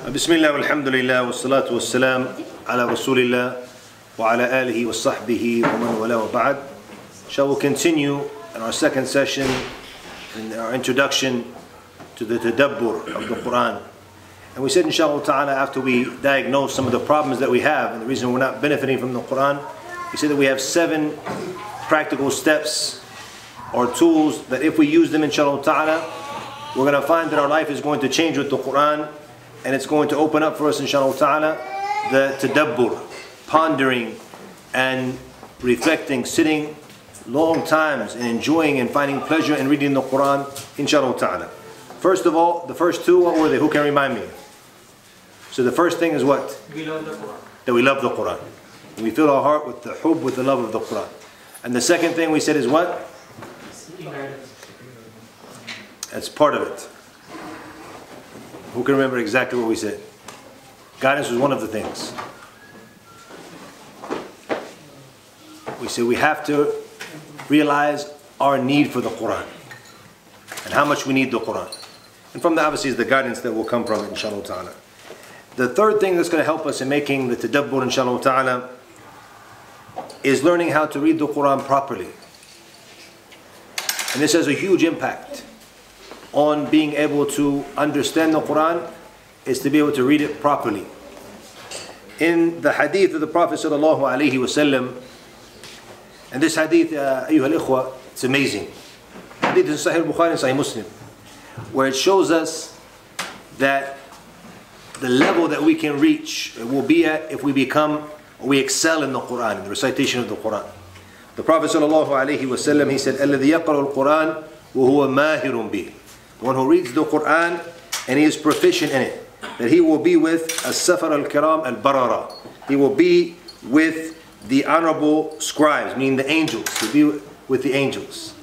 Bismillah walhamdulillah wassalatu wassalam ala rasulillah wa ala alihi wa sahbihi wa man wala wa ba'd. Shall we continue in our second session in our introduction to the Tadabbur of the Quran. And we said inshallah ta'ala, after we diagnose some of the problems that we have and the reason we're not benefiting from the Quran, we said that we have 7 practical steps or tools that if we use them inshallah ta'ala, we're going to find that our life is going to change with the Quran, and it's going to open up for us inshallah ta'ala the Tadabbur, pondering and reflecting, sitting long times and enjoying and finding pleasure in reading the Quran inshallah ta'ala. First of all, the first 2, what were they? Who can remind me? So the first thing is what? We love the Quran. That we love the Quran. And we fill our heart with the hub, with the love of the Quran. And the second thing we said is what? That's part of it. Who can remember exactly what we said? Guidance was one of the things. We said we have to realize our need for the Quran and how much we need the Quran. And from that obviously is the guidance that will come from it, inshallah ta'ala. The third thing that's going to help us in making the Tadabbur inshallah ta'ala is learning how to read the Quran properly. And this has a huge impact on being able to understand the Quran, is to be able to read it properly. In the hadith of the Prophet sallallahu alaihi wasallam, and this hadith, ayyuha al-ikhwa, it's amazing. Hadith is Sahih Bukhari and Sahih Muslim, where it shows us that the level that we can reach will be at if we become, or we excel in the Quran, in the recitation of the Quran. The Prophet sallallahu alaihi wasallam, he said, "Alladhi yaqra'u al-Quran wa huwa mahirun bih." One who reads the Quran and he is proficient in it, that he will be with as-safar al-kiram al-barara. He will be with the honorable scribes, meaning the angels. He'll be with the angels,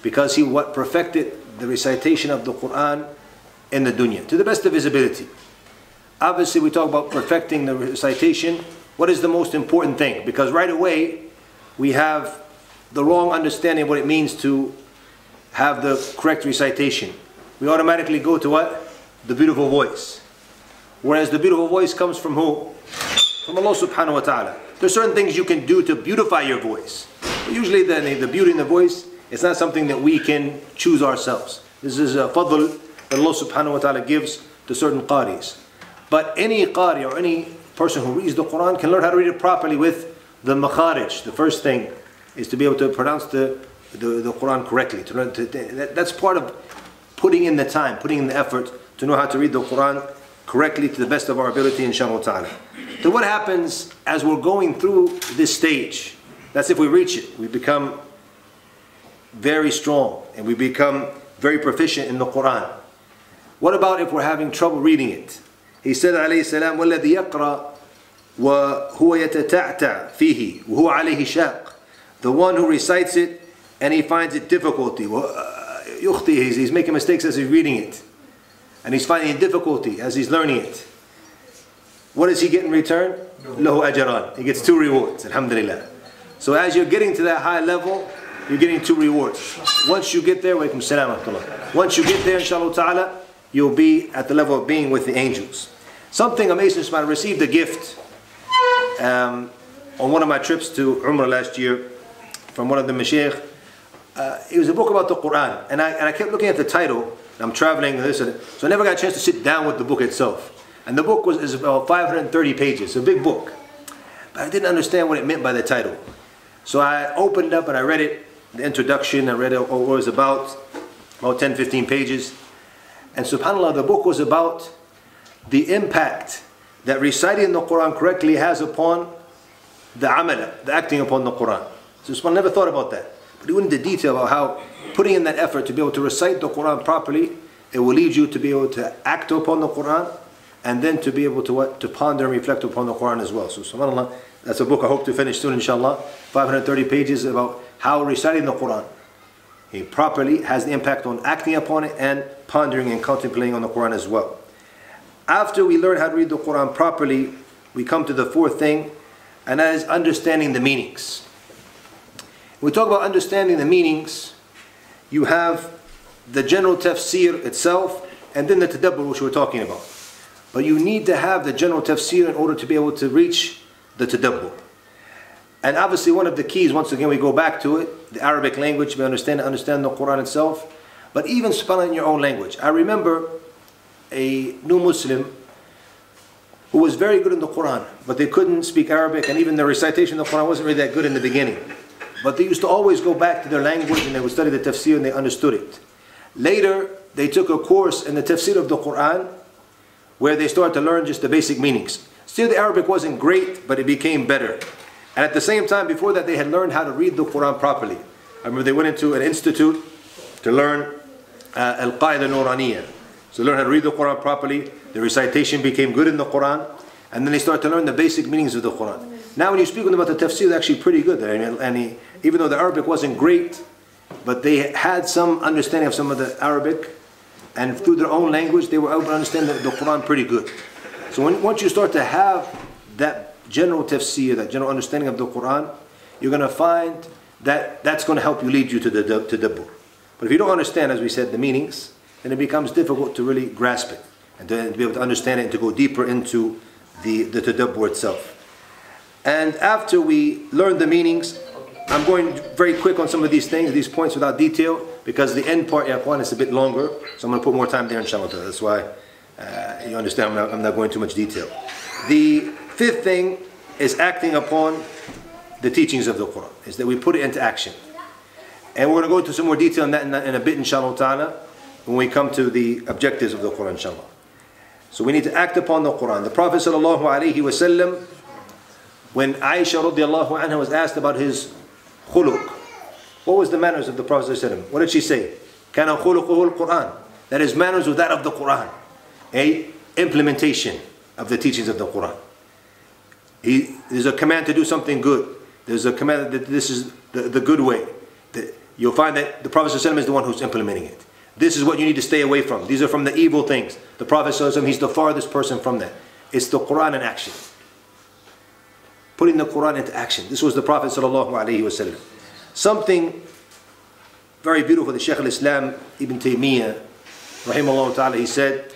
because he perfected the recitation of the Quran in the dunya to the best of his ability. Obviously, we talk about perfecting the recitation. What is the most important thing? Because right away we have the wrong understanding of what it means to have the correct recitation. We automatically go to what? The beautiful voice. Whereas the beautiful voice comes from who? From Allah subhanahu wa ta'ala. There are certain things you can do to beautify your voice. But usually the beauty in the voice, it's not something that we can choose ourselves. This is a fadl that Allah subhanahu wa ta'ala gives to certain qaris. But any qari or any person who reads the Quran can learn how to read it properly with the makharij. The first thing is to be able to pronounce the Quran correctly. That's part of putting in the time, putting in the effort to know how to read the Quran correctly to the best of our ability, inshallah ta'ala. So what happens as we're going through this stage? That's if we reach it. We become very strong and we become very proficient in the Quran. What about if we're having trouble reading it? He said alayhi salam, وَالَّذِي يَقْرَأ وَهُوَ يَتَتَعْتَعْ فِيهِ وَهُوَ عَلَيْهِ شَاقٍ. The one who recites it and he finds it difficulty. He's making mistakes as he's reading it, and he's finding difficulty as he's learning it. What does he get in return? Lahu ajran. He gets 2 rewards, alhamdulillah. So as you're getting to that high level, you're getting 2 rewards. Once you get there, walaikum salam wa rahmatullah. Once you get there, inshallah ta'ala, you'll be at the level of being with the angels. Something amazing, I received a gift on one of my trips to Umrah last year from one of the mashayikh. It was a book about the Quran, and I kept looking at the title. I'm traveling and this and that, so I never got a chance to sit down with the book itself. And the book is about 530 pages, a big book, but I didn't understand what it meant by the title. So I opened it up and I read it, the introduction. I read it, what it was about 10-15 pages, and subhanAllah, the book was about the impact that reciting the Quran correctly has upon the amal, the acting upon the Quran. So subhanAllah, I never thought about that. But he went into detail about how putting in that effort to be able to recite the Quran properly, it will lead you to be able to act upon the Quran, and then to be able to what? To ponder and reflect upon the Quran as well. So subhanAllah, that's a book I hope to finish soon inshallah. 530 pages about how reciting the Quran properly has the impact on acting upon it and pondering and contemplating on the Quran as well. After we learn how to read the Quran properly, we come to the 4th thing, and that is understanding the meanings. When we talk about understanding the meanings, you have the general tafsir itself, and then the tadabbur, which we're talking about. But you need to have the general tafsir in order to be able to reach the tadabbur. And obviously one of the keys, once again we go back to it, the Arabic language, we understand the Quran itself, but even spelling in your own language. I remember a new Muslim who was very good in the Quran, but they couldn't speak Arabic, and even the recitation of the Quran wasn't really that good in the beginning. But they used to always go back to their language and they would study the tafsir and they understood it. Later, they took a course in the tafsir of the Quran where they started to learn just the basic meanings. Still, the Arabic wasn't great, but it became better. And at the same time, before that, they had learned how to read the Quran properly. I remember they went into an institute to learn Al-Qaida Nuraniya. So they learned how to read the Quran properly. The recitation became good in the Quran. And then they started to learn the basic meanings of the Quran. Now when you speak with them about the tafsir, they're actually pretty good. Even though the Arabic wasn't great, but they had some understanding of some of the Arabic. And through their own language, they were able to understand the Quran pretty good. So once you start to have that general tafsir, that general understanding of the Quran, you're going to find that that's going to help you lead you to the tadabbur. But if you don't understand, as we said, the meanings, then it becomes difficult to really grasp it and to be able to understand it and to go deeper into the tadabbur itself. And after we learn the meanings, I'm going very quick on some of these things, these points without detail, because the end part, ya ikhwan, is a bit longer, so I'm going to put more time there, inshallah. That's why you understand I'm not going too much detail. The fifth thing is acting upon the teachings of the Quran, is that we put it into action. And we're going to go into some more detail on that in a bit, inshallah ta'ala, when we come to the objectives of the Quran, inshallah. So we need to act upon the Quran. The Prophet sallallahu alaihi wasallam, when Aisha radiallahu anha was asked about his khuluq, what was the manners of the Prophet sallallahu alaihi wasallam? What did she say? Kana khuluquhu al-Quran. That his manners were that of the Quran. A implementation of the teachings of the Quran. There's a command to do something good. There's a command that this is the good way. You'll find that the Prophet ﷺ is the one who's implementing it. This is what you need to stay away from. These are from the evil things. The Prophet ﷺ, he's the farthest person from that. It's the Quran in action. Putting the Quran into action. This was the Prophet ﷺ. Something very beautiful that Shaykh al-Islam Ibn Taymiyyah, rahimahullah ta'ala, he said,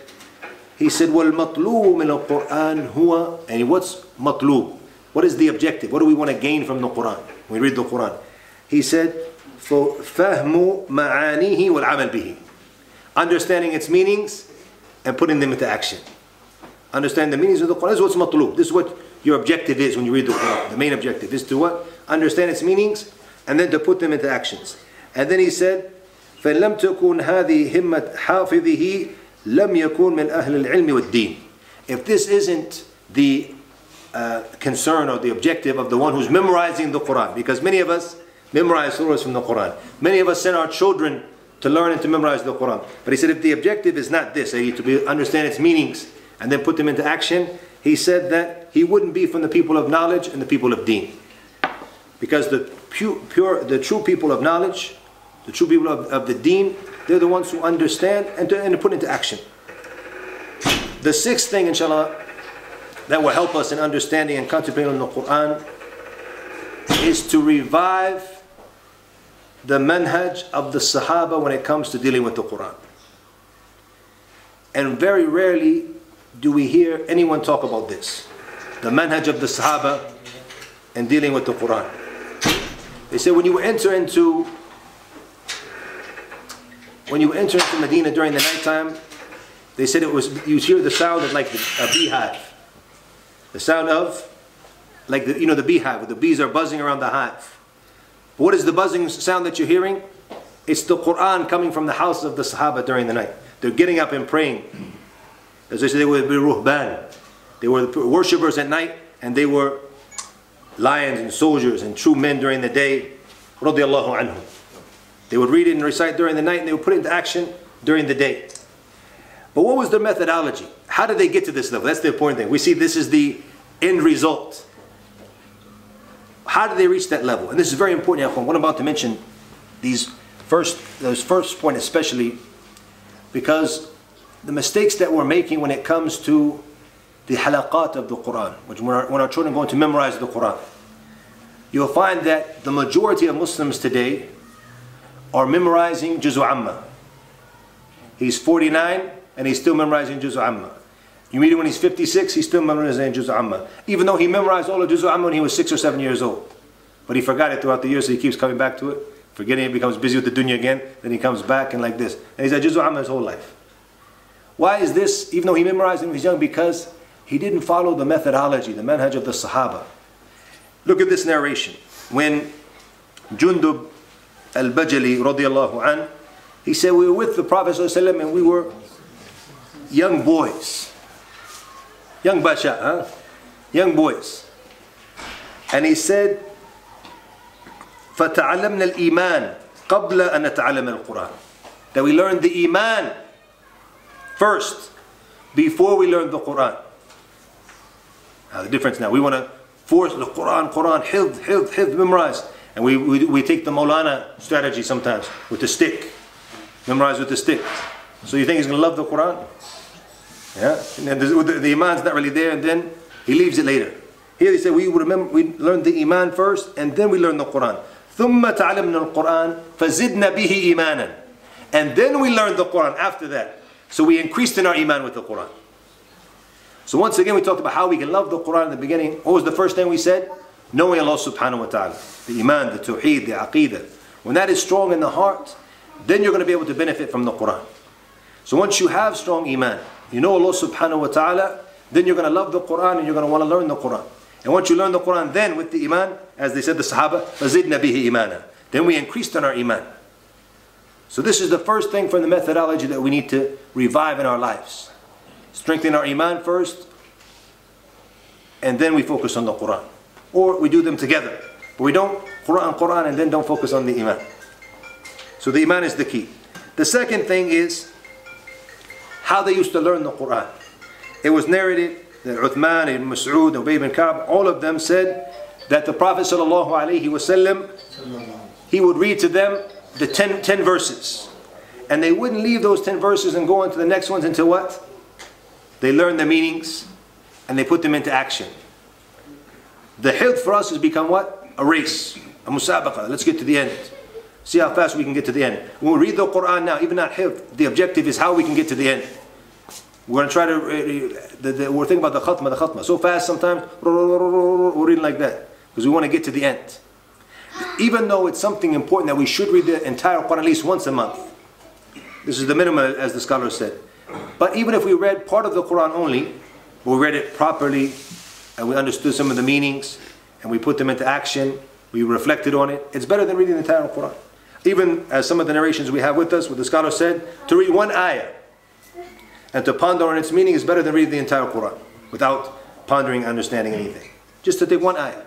وَالْمَطْلُوبُ مِنَ الْقُرْآنِ هُوَ, and what's matlub? What is the objective? What do we want to gain from the Quran when we read the Quran? He said, فَهْمُ مَعَانِهِ وَالْعَمَلْ بِهِ, understanding its meanings and putting them into action. Understand the meanings of the Quran. This is what's matlub. This is what your objective is when you read the Quran. The main objective is to what? Understand its meanings and then to put them into actions. And then he said, فَلَمْ تَكُنْ هَذِهِ هِمَّةْ حَافِظِهِ لَمْ يَكُنْ مِنْ أَهْلِ الْعِلْمِ وَالدِّينِ. If this isn't the concern or the objective of the one who's memorizing the Quran, because many of us memorize surahs from the Quran. Many of us send our children to learn and to memorize the Quran. But he said if the objective is not this, to understand its meanings and then put them into action, he said that he wouldn't be from the people of knowledge and the people of deen. Because the true people of knowledge, the true people of the deen, they're the ones who understand and to put into action. The sixth thing, inshallah, that will help us in understanding and contemplating on the Quran is to revive the manhaj of the Sahaba when it comes to dealing with the Quran. And very rarely do we hear anyone talk about this. The manhaj of the Sahaba in dealing with the Quran. They say when you enter into Medina during the nighttime, they said you hear the sound of like a beehive. The sound of like the beehive, where the bees are buzzing around the hive. But what is the buzzing sound that you're hearing? It's the Quran coming from the house of the Sahaba during the night. They're getting up and praying. As they say, they were ruhban. They were worshippers at night, and they were lions and soldiers and true men during the day. Radiallahu anhum. They would read it and recite during the night, and they would put it into action during the day. But what was their methodology? How did they get to this level? That's the important thing. We see this is the end result. How did they reach that level? And this is very important, ya akhwan. What I'm about to mention, those first point especially, because the mistakes that we're making when it comes to the halaqat of the Quran, when our children are going to memorize the Quran, you'll find that the majority of Muslims today are memorizing Juz'u Amma. He's 49 and he's still memorizing Juz'u Amma. You meet him when he's 56, he's still memorizing Juz' Amma. Even though he memorized all of Juz' Amma when he was 6 or 7 years old. But he forgot it throughout the years, so he keeps coming back to it. Forgetting it, becomes busy with the dunya again. Then he comes back and like this. And he's at Juz' Amma his whole life. Why is this, even though he memorized it when he was young? Because he didn't follow the methodology, the manhaj of the Sahaba. Look at this narration. When Jundub al-Bajali radiyallahu an, he said, we were with the Prophet ﷺ and we were young boys. Young Basha, huh? Young boys. And he said, فَتَعَلَّمْنَا الْإِيمَانِ قَبْلَ أَن نَتَعَلَّمَ الْقُرْآنِ. That we learned the Iman first, before we learned the Quran. Now the difference now, we want to force the Quran, hifd, memorize. And we take the Maulana strategy sometimes, with the stick. Memorize with the stick. So you think he's going to love the Quran? Yeah, and the Iman's not really there, and then he leaves it later. Here they say we learned the Iman first, and then we learned the Quran. ثُمَّ تَعْلَمْنَا الْقُرْآنِ فَزِدْنَا بِهِ إِيمَانًا. And then we learned the Quran after that. So we increased in our Iman with the Quran. So once again we talked about how we can love the Quran in the beginning. What was the first thing we said? Knowing Allah subhanahu wa ta'ala. The Iman, the Tawheed, the Aqeedah. When that is strong in the heart, then you're going to be able to benefit from the Quran. So once you have strong Iman, you know Allah subhanahu wa ta'ala, then you're going to love the Quran and you're going to want to learn the Quran. And once you learn the Quran, then with the Iman, as they said the Sahaba, فَزِدْنَا بِهِ إِيمَانًا. Then we increased in our Iman. So this is the first thing from the methodology that we need to revive in our lives. Strengthen our Iman first, and then we focus on the Quran. Or we do them together. But we don't Quran, and then don't focus on the Iman. So the Iman is the key. The second thing is how they used to learn the Quran. It was narrated that Uthman ibn Mas'ud, Ubay ibn Ka'b, all of them said that the Prophet ﷺ, he would read to them the 10 verses. And they wouldn't leave those 10 verses and go on to the next ones until what? They learned the meanings and they put them into action. The hifd for us has become what? A race, a musabaqa. Let's get to the end. See how fast we can get to the end. When we read the Quran now, even not hifd, the objective is how we can get to the end. We're going to try to, we're thinking about the khatma. So fast sometimes, we're reading like that. Because we want to get to the end. Even though it's something important that we should read the entire Quran at least once a month. This is the minimum, as the scholars said. But even if we read part of the Quran only, but we read it properly, and we understood some of the meanings, and we put them into action, we reflected on it, it's better than reading the entire Quran. Even as some of the narrations we have with us, what the scholars said, to read one ayah and to ponder on its meaning is better than reading the entire Quran without pondering, understanding anything. Just to take one ayah.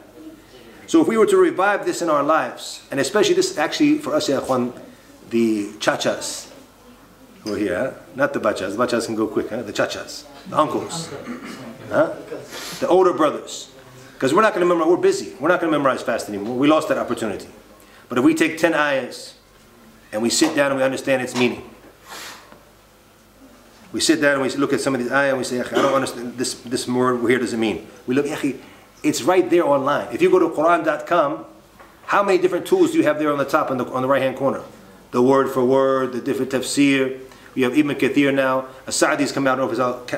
So if we were to revive this in our lives, and especially this actually for us, ya Ikhwan, the chachas who are here, huh? Not the bachas. The bachas can go quick, huh? The chachas, the uncles, huh? The older brothers. Because we're not going to memorize, we're busy. We're not going to memorize fast anymore. We lost that opportunity. But if we take 10 ayahs and we sit down and we understand its meaning. We sit down and we look at some of these ayahs and we say, I don't understand this word here doesn't mean. We look, it's right there online. If you go to Quran.com, how many different tools do you have there on the top on the right hand corner? The word for word, the different tafsir. We have Ibn Kathir now. A Sa'di's come out.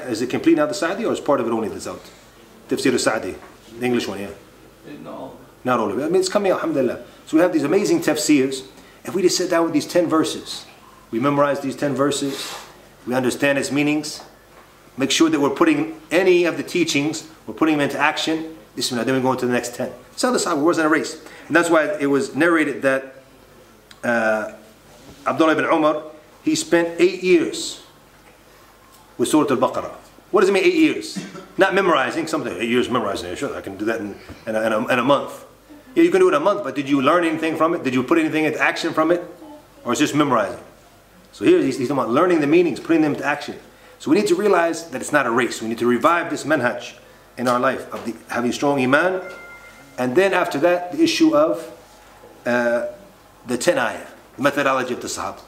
Is it complete now, the Sa'di, or is part of it only that's out? Tafsir al-Sa'di. The English one, yeah? No. Not all of it. I mean, it's coming out, alhamdulillah. So we have these amazing tafsirs. If we just sit down with these 10 verses, we memorize these 10 verses, we understand its meanings, make sure that we're putting any of the teachings, we're putting them into action, then we go into the next 10. So the Sahaba wasn't a race. And that's why it was narrated that Abdullah ibn Umar, he spent 8 years with Surah Al-Baqarah. What does it mean 8 years? Not memorizing something. 8 years memorizing. Sure, I can do that in a month. Yeah, you can do it in a month, but did you learn anything from it? Did you put anything into action from it? Or it's just memorizing? So here he's talking about learning the meanings, putting them into action. So we need to realize that it's not a race. We need to revive this manhaj in our life of having strong iman. And then after that, the issue of the 10 ayah, the methodology of the Sahaba.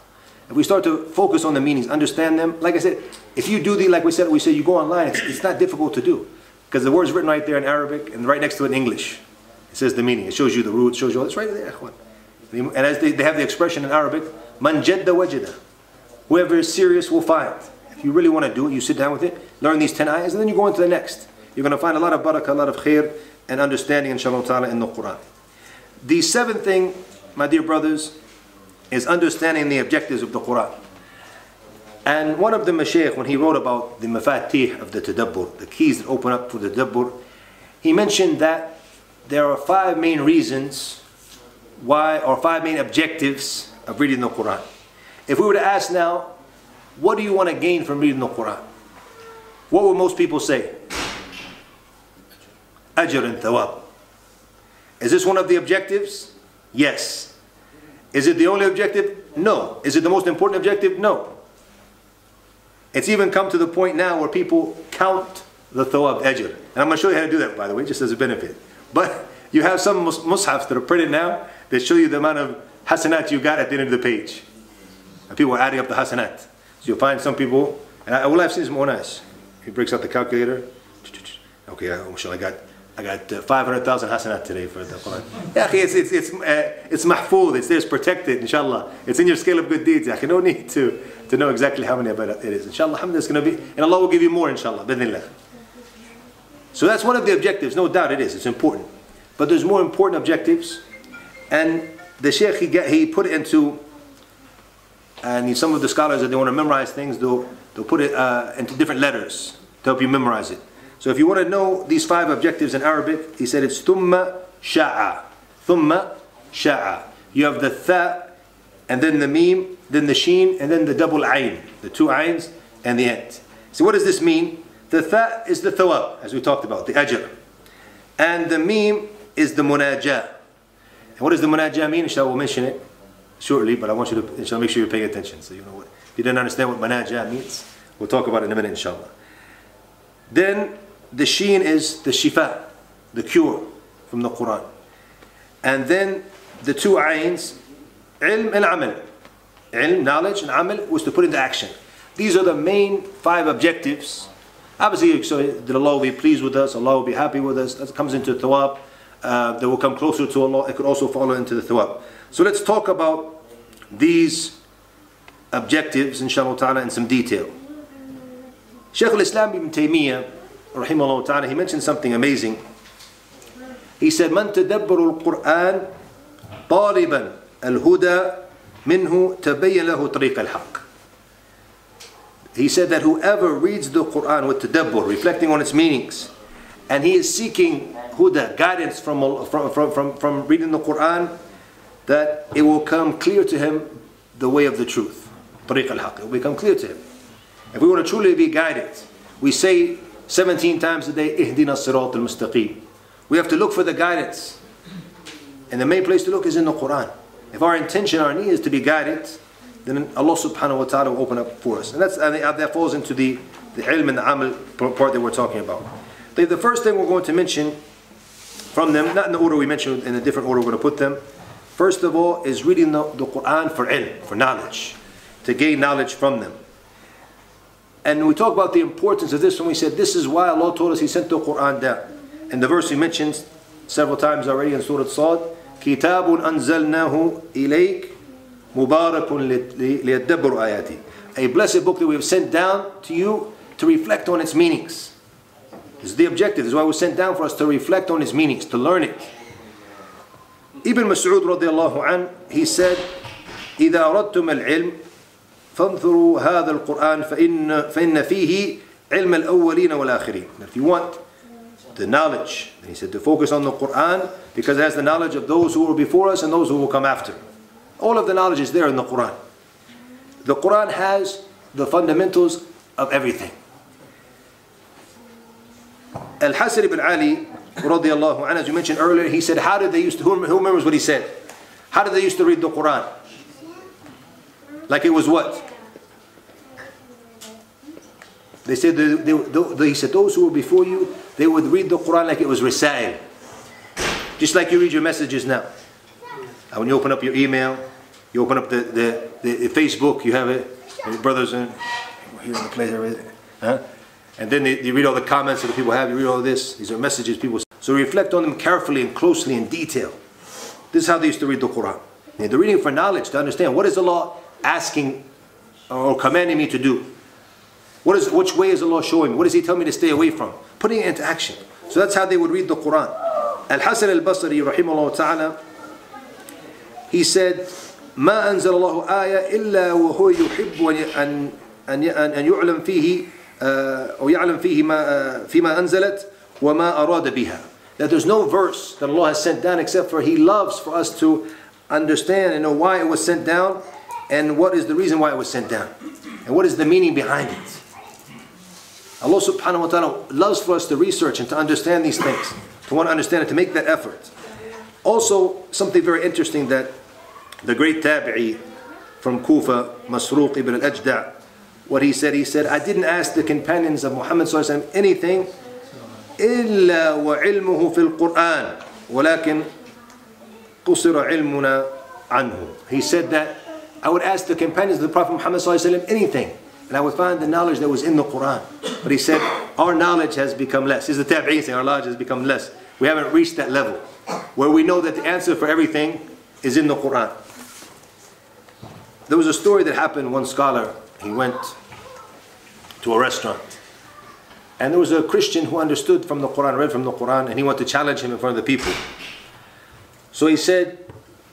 If we start to focus on the meanings, understand them, like I said, if you do like we said, you go online, it's not difficult to do. Because the word's written right there in Arabic and right next to it in English. It says the meaning. It shows you the root, shows you all. It's right there. And as they have the expression in Arabic, man jadda wajada. Whoever is serious will find. If you really want to do it, you sit down with it, learn these 10 ayahs, and then you go into the next. You're going to find a lot of barakah, a lot of khair, and understanding, inshallah ta'ala, in the Quran. The seventh thing, my dear brothers, is understanding the objectives of the Quran. And one of the mashaykh, when he wrote about the mafatih of the Tadabbur, the keys that open up for the Tadabbur, he mentioned that there are 5 main reasons why, or 5 main objectives of reading the Quran. If we were to ask now, what do you want to gain from reading the Quran? What would most people say? Ajr and thawab. Is this one of the objectives? Yes. Is it the only objective? No. Is it the most important objective? No. It's even come to the point now where people count the thawab ajr. And I'm going to show you how to do that, by the way, just as a benefit. But you have some mushafs that are printed now that show you the amount of hasanat you got at the end of the page. And people are adding up the hasanat. So you'll find some people, and I've seen some more nice. He breaks out the calculator. Okay, I got 500,000 hasanat today for the Quran. Yeah, it's mahfuz, it's there, it's protected, inshallah. It's in your scale of good deeds. No need to know exactly how many it is. Inshallah, alhamdulillah, it's going to be, and Allah will give you more, inshallah, bidnillah. So that's one of the objectives, no doubt it is, it's important. But there's more important objectives, and the Shaykh, he put it into, and some of the scholars that they want to memorize things, they'll put it into different letters to help you memorize it. So if you want to know these 5 objectives in Arabic, he said it's thumma sha'a. Thumma sha'a. You have the tha, and then the mim, then the sheen, and then the double ayn. The 2 ayns and the end. So what does this mean? The tha is the thawab, as we talked about, the ajr. And the mim is the munajah. And what does the munajah mean? Inshallah, we'll mention it shortly, but I want you to, inshallah, make sure you're paying attention. So you know what, if you didn't understand what munajah means, we'll talk about it in a minute, inshallah. Then the sheen is the shifa, the cure from the Quran. And then the 2 ayns, ilm and amal. Ilm, knowledge, and amal was to put into action. These are the main 5 objectives. Obviously, so that Allah will be pleased with us, Allah will be happy with us. That comes into thawab. That will come closer to Allah. It could also fall into the thawab. So let's talk about these objectives, inshallah ta'ala, in some detail. Shaykh al-Islam ibn Taymiyyah, rahimahullah ta'ala, he mentioned something amazing. He said, "Man tadabbur al-Qur'an طالبا الهدى منه تبين له طريق الحق." He said that whoever reads the Quran with tadabbur, reflecting on its meanings, and he is seeking huda, guidance from reading the Quran, that it will come clear to him the way of the truth. طريق الحق. It will become clear to him. If we want to truly be guided, we say 17 times a day, اهدنا الصراط المستقيم. We have to look for the guidance. And the main place to look is in the Quran. If our intention, our need is to be guided, then Allah subhanahu wa ta'ala will open up for us. And that falls into the ilm and the amal part that we're talking about. The first thing we're going to mention from them, not in the order we mentioned, in a different order we're going to put them. First of all is reading the Quran for ilm, for knowledge, to gain knowledge from them. And we talk about the importance of this when we said this is why Allah told us He sent the Quran down. And the verse we mentioned several times already in Surah Sad, كِتَابٌ أَنزَلْنَاهُ إِلَيْكَ مُبَارَكٌ لِيَدَّبُّرْ آيَاتِهِ. A blessed book that we have sent down to you to reflect on its meanings. This is the objective. This is why it was sent down for us, to reflect on its meanings, to learn it. Ibn Mas'ud radiallahu an, he said, إِذَا أَرَدْتُمَ الْعِلْمِ فَانْثُرُوا هَذَا الْقُرْآنِ فَإِنَّ فِيهِ عِلْمَ الْأَوَّلِينَ وَالْآخِرِينَ. If you want the knowledge, he said to focus on the Quran, because it has the knowledge of those who were before us and those who will come after. All of the knowledge is there in the Quran. The Quran has the fundamentals of everything. Al-Hasan ibn Ali radiallahu anhu, as you mentioned earlier, he said, how did they used to, who remembers what he said? How did they used to read the Quran? Like it was what? They said, he said, those who were before you, they would read the Quran like it was risa'il. Just like you read your messages now. When you open up your email, you open up the Facebook, you have it, your brothers in here in the place, everything. Huh? And then you read all the comments that the people have, you read all this. These are messages people. So reflect on them carefully and closely in detail. This is how they used to read the Quran. And they're reading for knowledge, to understand what is Allah asking or commanding me to do. Which way is Allah showing me? What does He tell me to stay away from? Putting it into action. So that's how they would read the Quran. Al-Hasan al-Basri, rahimahullah ta'ala, he said, ما أنزل الله آية إلا وهو يحب أن يعلم فيه أو يعلم فيه فيما أنزلت وما أراد بها. That there's no verse that Allah has sent down except for He loves for us to understand and know why it was sent down and what is the reason why it was sent down and what is the meaning behind it. Allah subhanahu wa ta'ala loves for us to research and to understand these things, to want to understand it, to make that effort. Also, something very interesting that the great tabi'i from Kufa, Masruq ibn al-Ajda', what he said, I didn't ask the companions of Muhammad sallallahu alaihi wasallam anything إلا وعلمه في القرآن ولكن قصر علمنا عنه. He said that I would ask the companions of the Prophet Muhammad sallallahu alaihi wasallam anything, and I would find the knowledge that was in the Quran. But he said, our knowledge has become less. This is the tabi'in saying, our knowledge has become less. We haven't reached that level where we know that the answer for everything is in the Quran. There was a story that happened. One scholar, he went to a restaurant, and there was a Christian who understood from the Quran, read from the Quran, and he wanted to challenge him in front of the people. So he said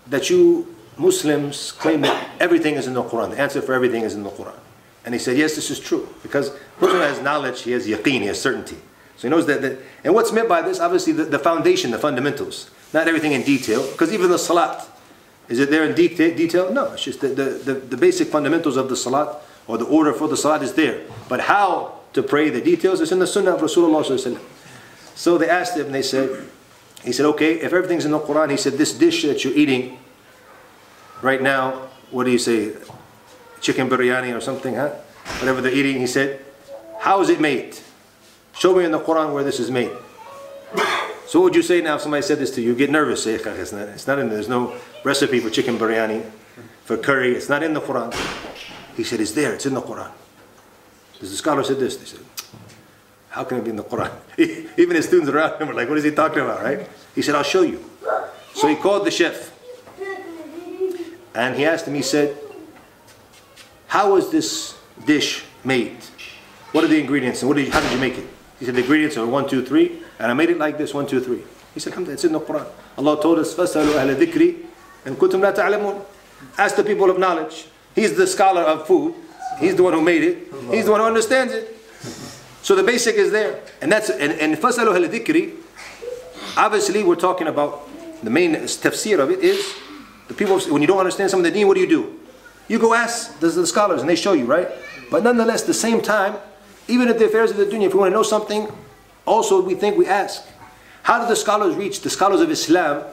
that you Muslims claim that everything is in the Quran. The answer for everything is in the Quran. And he said, yes, this is true. Because the person has knowledge, he has yaqeen, he has certainty. So he knows that. And what's meant by this, obviously, the foundation, the fundamentals. Not everything in detail. Because even the salat, is it there in detail? No, it's just the basic fundamentals of the salat, or the order for the salat is there. But how to pray, the details, is in the sunnah of Rasulullah sallallahu alaihi wasallam. So they asked him, and he said, okay, if everything's in the Quran, he said, this dish that you're eating right now, what do you say, chicken biryani or something, huh? Whatever they're eating, he said, how is it made? Show me in the Quran where this is made. So what would you say now if somebody said this to you? You get nervous. Say, it's not in there. There's no recipe for chicken biryani, for curry. It's not in the Quran. He said, it's there. It's in the Quran. Because the scholar said this. They said, how can it be in the Quran? Even his students around him were like, what is he talking about, right? He said, I'll show you. So he called the chef. And he asked him, he said, how was this dish made? What are the ingredients and how did you make it? He said, the ingredients are 1, 2, 3, and I made it like this, 1, 2, 3. He said, alhamdulillah, it's in the Quran. Allah told us, فَاسْأَلُوا أَهْلَ ذِكْرِ إِن كُنتُمْ لَا تَعْلَمُونَ. Ask the people of knowledge. He's the scholar of food. He's the one who made it. He's the one who understands it. So the basic is there. And that's, and فَاسْأَلُوا أَهْلَ ذِكْرِ, obviously we're talking about, the main tafsir of it is, the people, when you don't understand some of the deen, what do? You go ask the scholars and they show you, right? But nonetheless, at the same time, even at the affairs of the dunya, if we want to know something, also we ask. How did the scholars reach? The scholars of Islam,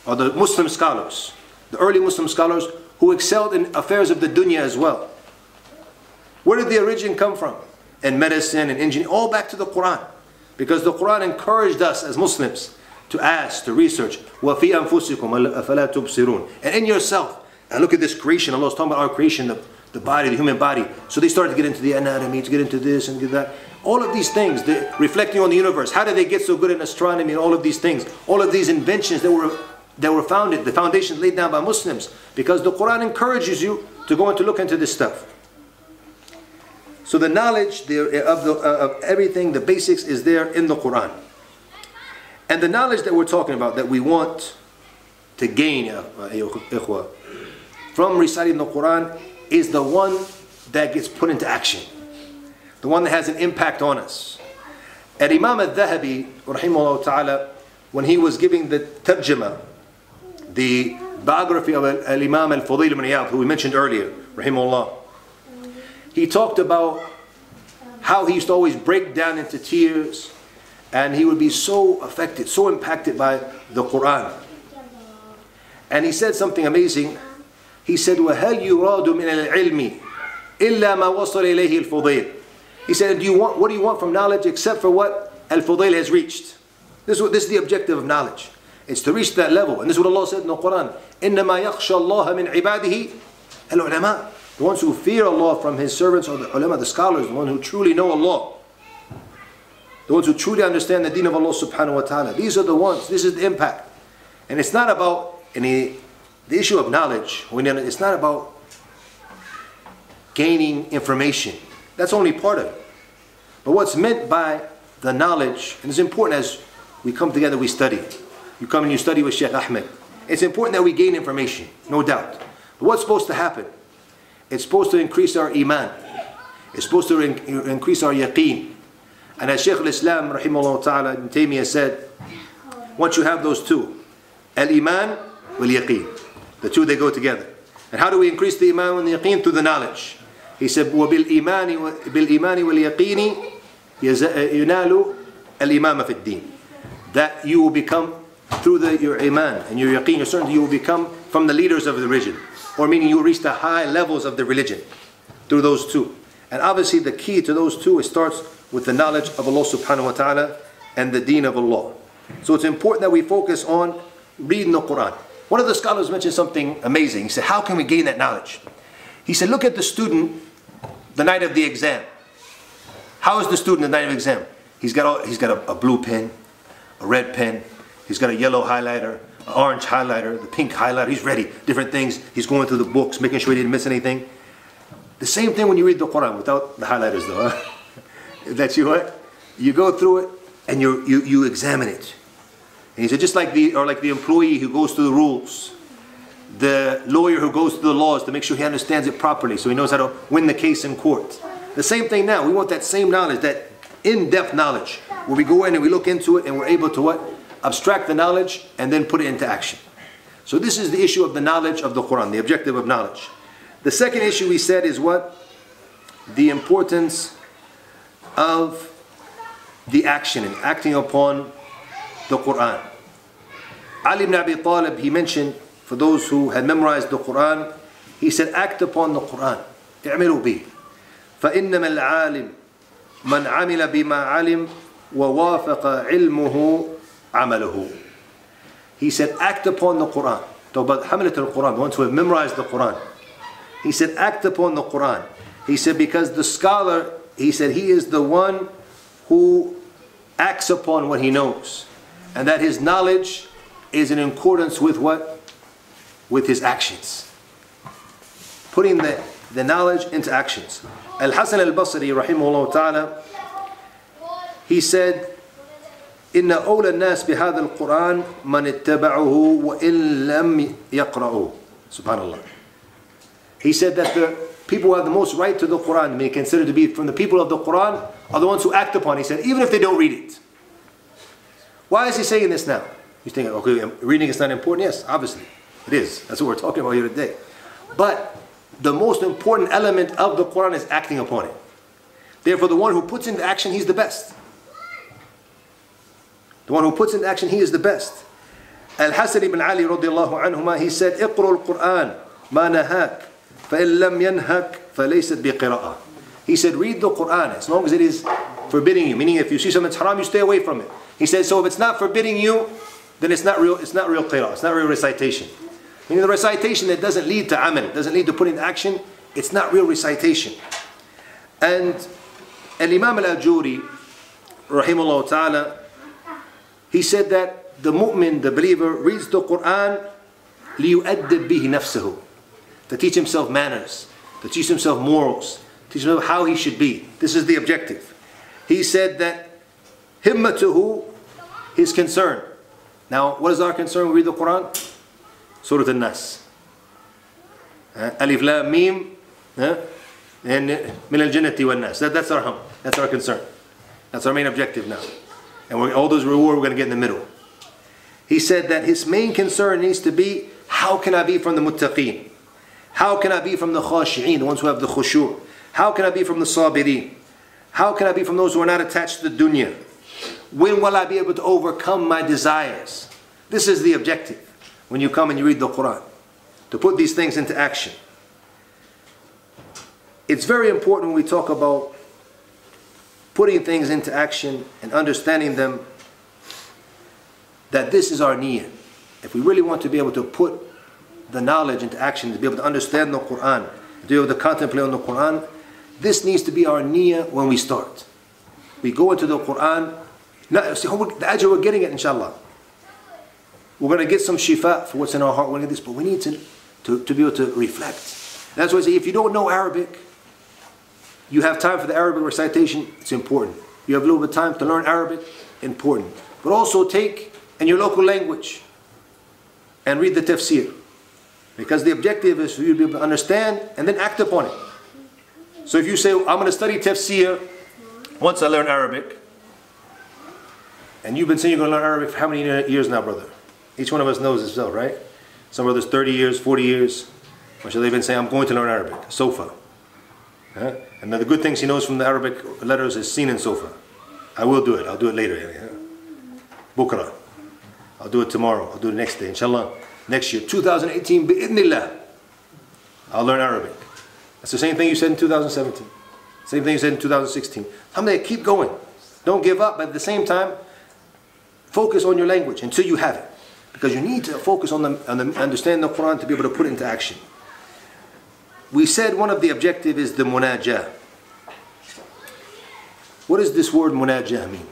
or the Muslim scholars, the early Muslim scholars who excelled in affairs of the dunya as well. Where did the origin come from? In medicine and engineering, all back to the Quran. Because the Quran encouraged us as Muslims to ask, to research. وَفِي أَنفُسِكُمْ أَفَلَا تُبْصِرُونَ. And in yourself. And look at this creation. Allah is talking about our creation, the body, the human body. So they started to get into the anatomy, to get into this and get that. All of these things, reflecting on the universe. How did they get so good in astronomy and all of these things? All of these inventions that were founded, the foundations laid down by Muslims. Because the Quran encourages you to go and to look into this stuff. So the knowledge of everything, the basics is there in the Quran. And the knowledge that we're talking about, that we want to gain, from reciting the Quran, is the one that gets put into action. The one that has an impact on us. And Imam al-Dhahabi, rahimahullah ta'ala, when he was giving the tarjama, the biography of al-Imam al-Fudayl ibn Iyad, who we mentioned earlier, rahimahullah, he talked about how he used to always break down into tears, and he would be so affected, so impacted by the Quran. And he said something amazing. He said, وَهَلْ يُرَادُ مِنَ الْعِلْمِ إِلَّا مَا وَصَلَ إِلَيْهِ الْفُضَيْلِ. He said, what do you want from knowledge except for what Al-Fudayl has reached? This is the objective of knowledge. It's to reach that level. And this is what Allah said in the Quran. إِنَّمَا يَخْشَى اللَّهَ مِنْ عِبَادِهِ الْعُلَمَاء. The ones who fear Allah from His servants are the ulama, the scholars, the ones who truly know Allah. The ones who truly understand the deen of Allah subhanahu wa ta'ala. These are the ones, this is the impact. And it's not about the issue of knowledge. It's not about gaining information. That's only part of it. But what's meant by the knowledge, and it's important as we come together, we study. You come and you study with Sheikh Ahmed. It's important that we gain information, no doubt. But what's supposed to happen? It's supposed to increase our iman. It's supposed to increase our yaqeen. And as Shaykh al-Islam, rahimahullah ta'ala, Ibn Taymiyyah said, once you have those two, al-iman wal-yaqeen, the two, they go together. And how do we increase the iman and the yaqeen? Through the knowledge. He said, وَبِالْإِيمَانِ وَالْيَقِينِ يُنَالُ الْإِمَامَ فِي الدِّينِ. That you will become, through your iman and your yaqeen, your certainty, you will become from the leaders of the religion. Or meaning you will reach the high levels of the religion through those two. And obviously the key to those two, it starts with the knowledge of Allah subhanahu wa ta'ala and the deen of Allah. So it's important that we focus on reading the Quran. One of the scholars mentioned something amazing. He said, how can we gain that knowledge? He said, look at the student the night of the exam. How is the student the night of exam? He's got a blue pen, a red pen, he's got a yellow highlighter, an orange highlighter, the pink highlighter, he's ready, different things. He's going through the books, making sure he didn't miss anything. The same thing when you read the Quran, without the highlighters though. Huh? That you what? You go through it and you examine it. And he said, just like the employee who goes through the rules, the lawyer who goes through the laws to make sure he understands it properly so he knows how to win the case in court. The same thing now. We want that same knowledge, that in-depth knowledge, where we go in and we look into it and we're able to what? Abstract the knowledge and then put it into action. So this is the issue of the knowledge of the Quran, the objective of knowledge. The second issue we said is what? The importance of the action and acting upon the Quran. Ali ibn Abi Talib, he mentioned, for those who had memorized the Quran, he said, act upon the Quran. اعملوا به. فإنما العالم من عمل بما علم ووافق علمه عمله. He said, act upon the Quran. Talk about Hamalat al-Quran, the ones who have memorized the Quran. He said, act upon the Quran. He said, because the scholar, he said, he is the one who acts upon what he knows. And that his knowledge is in accordance with what? With his actions. Putting the knowledge into actions. Al-Hasan al-Basri, rahimahullah ta'ala, he said, إن أولى الناس بهذا القرآن من اتبعه وإن لم يقرأه. Subhanallah. He said that the people who have the most right to the Quran, may consider to be from the people of the Quran, are the ones who act upon it. He said, even if they don't read it. Why is he saying this now? You're thinking, okay, reading is not important. Yes, obviously, it is. That's what we're talking about here today. But the most important element of the Quran is acting upon it. Therefore, the one who puts into action, he's the best. The one who puts into action, he is the best. Al-Hasan ibn Ali radiallahu anhuma, he said, اقرأ القرآن ما نهاك فإن لم ينهك فليست بقراءة. He said, read the Quran as long as it is forbidding you. Meaning, if you see something that's haram, you stay away from it. He said, so if it's not forbidding you, then it's not real qira'ah, it's not real recitation. Meaning the recitation that doesn't lead to amal, doesn't lead to putting into action, it's not real recitation. And Al-Imam Al-Ajuri, rahimahullah ta'ala, he said that the mu'min, the believer, reads the Quran لِيُؤَدِّبْ بِهِ نَفْسَهُ, to teach himself manners, to teach himself morals, teach himself how he should be. This is the objective. He said that himmatuhu, his concern. Now, what is our concern when we read the Quran? Surah An-Nas. Alif Lam Mim, and min al-jannati wan-nas. That's our hum. That's our concern. That's our main objective now. And all those rewards we're going to get in the middle. He said that his main concern needs to be, how can I be from the muttaqeen? How can I be from the khashi'een, the ones who have the khushu'? How can I be from the sabirin? How can I be from those who are not attached to the dunya? When will I be able to overcome my desires? This is the objective when you come and you read the Quran, to put these things into action. It's very important when we talk about putting things into action and understanding them, that this is our niyyah. If we really want to be able to put the knowledge into action, to be able to understand the Quran, to be able to contemplate on the Quran, this needs to be our niyyah when we start. We go into the Quran, the ajr we're getting it, inshallah. We're going to get some shifa for what's in our heart, we're going to get this, but we need to be able to reflect. That's why I say, if you don't know Arabic, You have time for the Arabic recitation, it's important. You have a little bit of time to learn Arabic, important. But also take in your local language and read the tafsir. Because the objective is for you to be able to understand and then act upon it. So if you say, I'm going to study tafsir once I learn Arabic, and you've been saying you're going to learn Arabic for how many years now, brother? Each one of us knows himself, right? Some brothers 30 years, 40 years. Or should they been saying, I'm going to learn Arabic, sofa. Huh? And the good things he knows from the Arabic letters is seen in sofa. I will do it, I'll do it later. Bukra. I'll do it tomorrow, I'll do it next day, inshallah. Next year, 2018, bi'idhnillah, I'll learn Arabic. That's the same thing you said in 2017. Same thing you said in 2016. Alhamdulillah, keep going. Don't give up, but at the same time, focus on your language until you have it. Because you need to focus on understanding the Quran to be able to put it into action. We said one of the objectives is the munajah. What does this word munajah mean?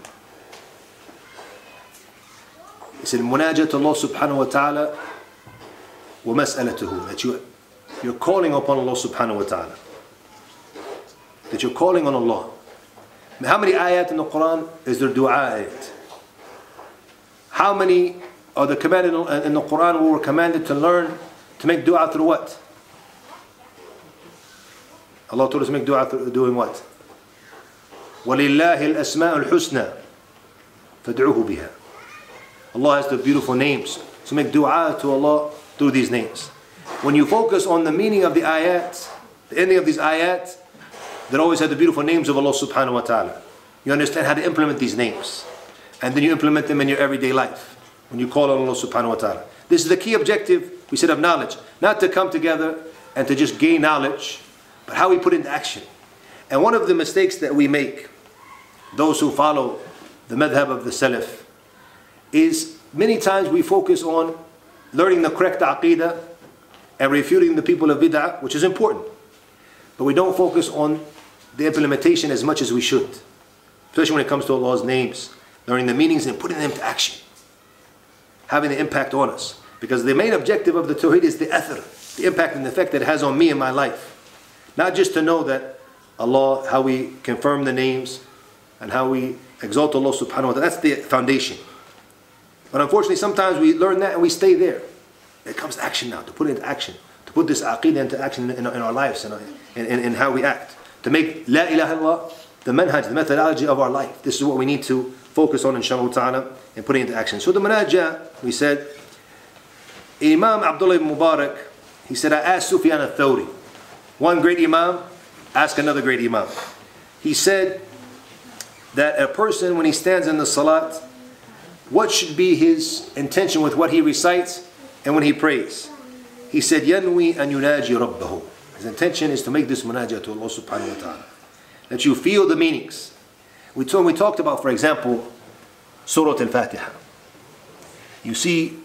It's munajah to Allah subhanahu wa ta'ala wa mas'alatuhu. That you're calling upon Allah subhanahu wa ta'ala. That you're calling on Allah. How many ayat in the Quran is there dua ayat? How many are the commanded in the Quran we were commanded to learn to make dua through what? Allah told us to make dua through doing what? وَلِلَّهِ الْأَسْمَاءُ الْحُسْنَى فَادْعُوهُ بِهَا. Allah has the beautiful names. So make dua to Allah through these names. When you focus on the meaning of the ayat, the ending of these ayat, that always have the beautiful names of Allah subhanahu wa ta'ala. You understand how to implement these names. And then you implement them in your everyday life. When you call on Allah subhanahu wa ta'ala. This is the key objective, we said, of knowledge. Not to come together and to just gain knowledge, but how we put it into action. And one of the mistakes that we make, those who follow the madhab of the Salaf, is many times we focus on learning the correct aqeedah and refuting the people of bid'ah, which is important. But we don't focus on the implementation as much as we should. Especially when it comes to Allah's names, learning the meanings and putting them into action. Having the impact on us. Because the main objective of the Tawheed is the athar, the impact and the effect that it has on me and my life. Not just to know that Allah, how we confirm the names and how we exalt Allah subhanahu wa ta'ala, that's the foundation. But unfortunately sometimes we learn that and we stay there. It comes to action now, to put it into action. To put this aqeedah into action in our lives and in how we act. To make La ilaha illallah the manhaj, the methodology of our life. This is what we need to focus on, inshallah ta'ala, and putting it into action. So the munajah, we said, Imam Abdullah ibn Mubarak, he said, I asked Sufyan al-Thawri, one great imam, ask another great imam. He said that a person, when he stands in the salat, what should be his intention with what he recites and when he prays? He said, Yanwi an yunaji rabbahu. His intention is to make this munajah to Allah subhanahu wa ta'ala. That you feel the meanings. We talked about, for example, Surah Al-Fatiha. You see,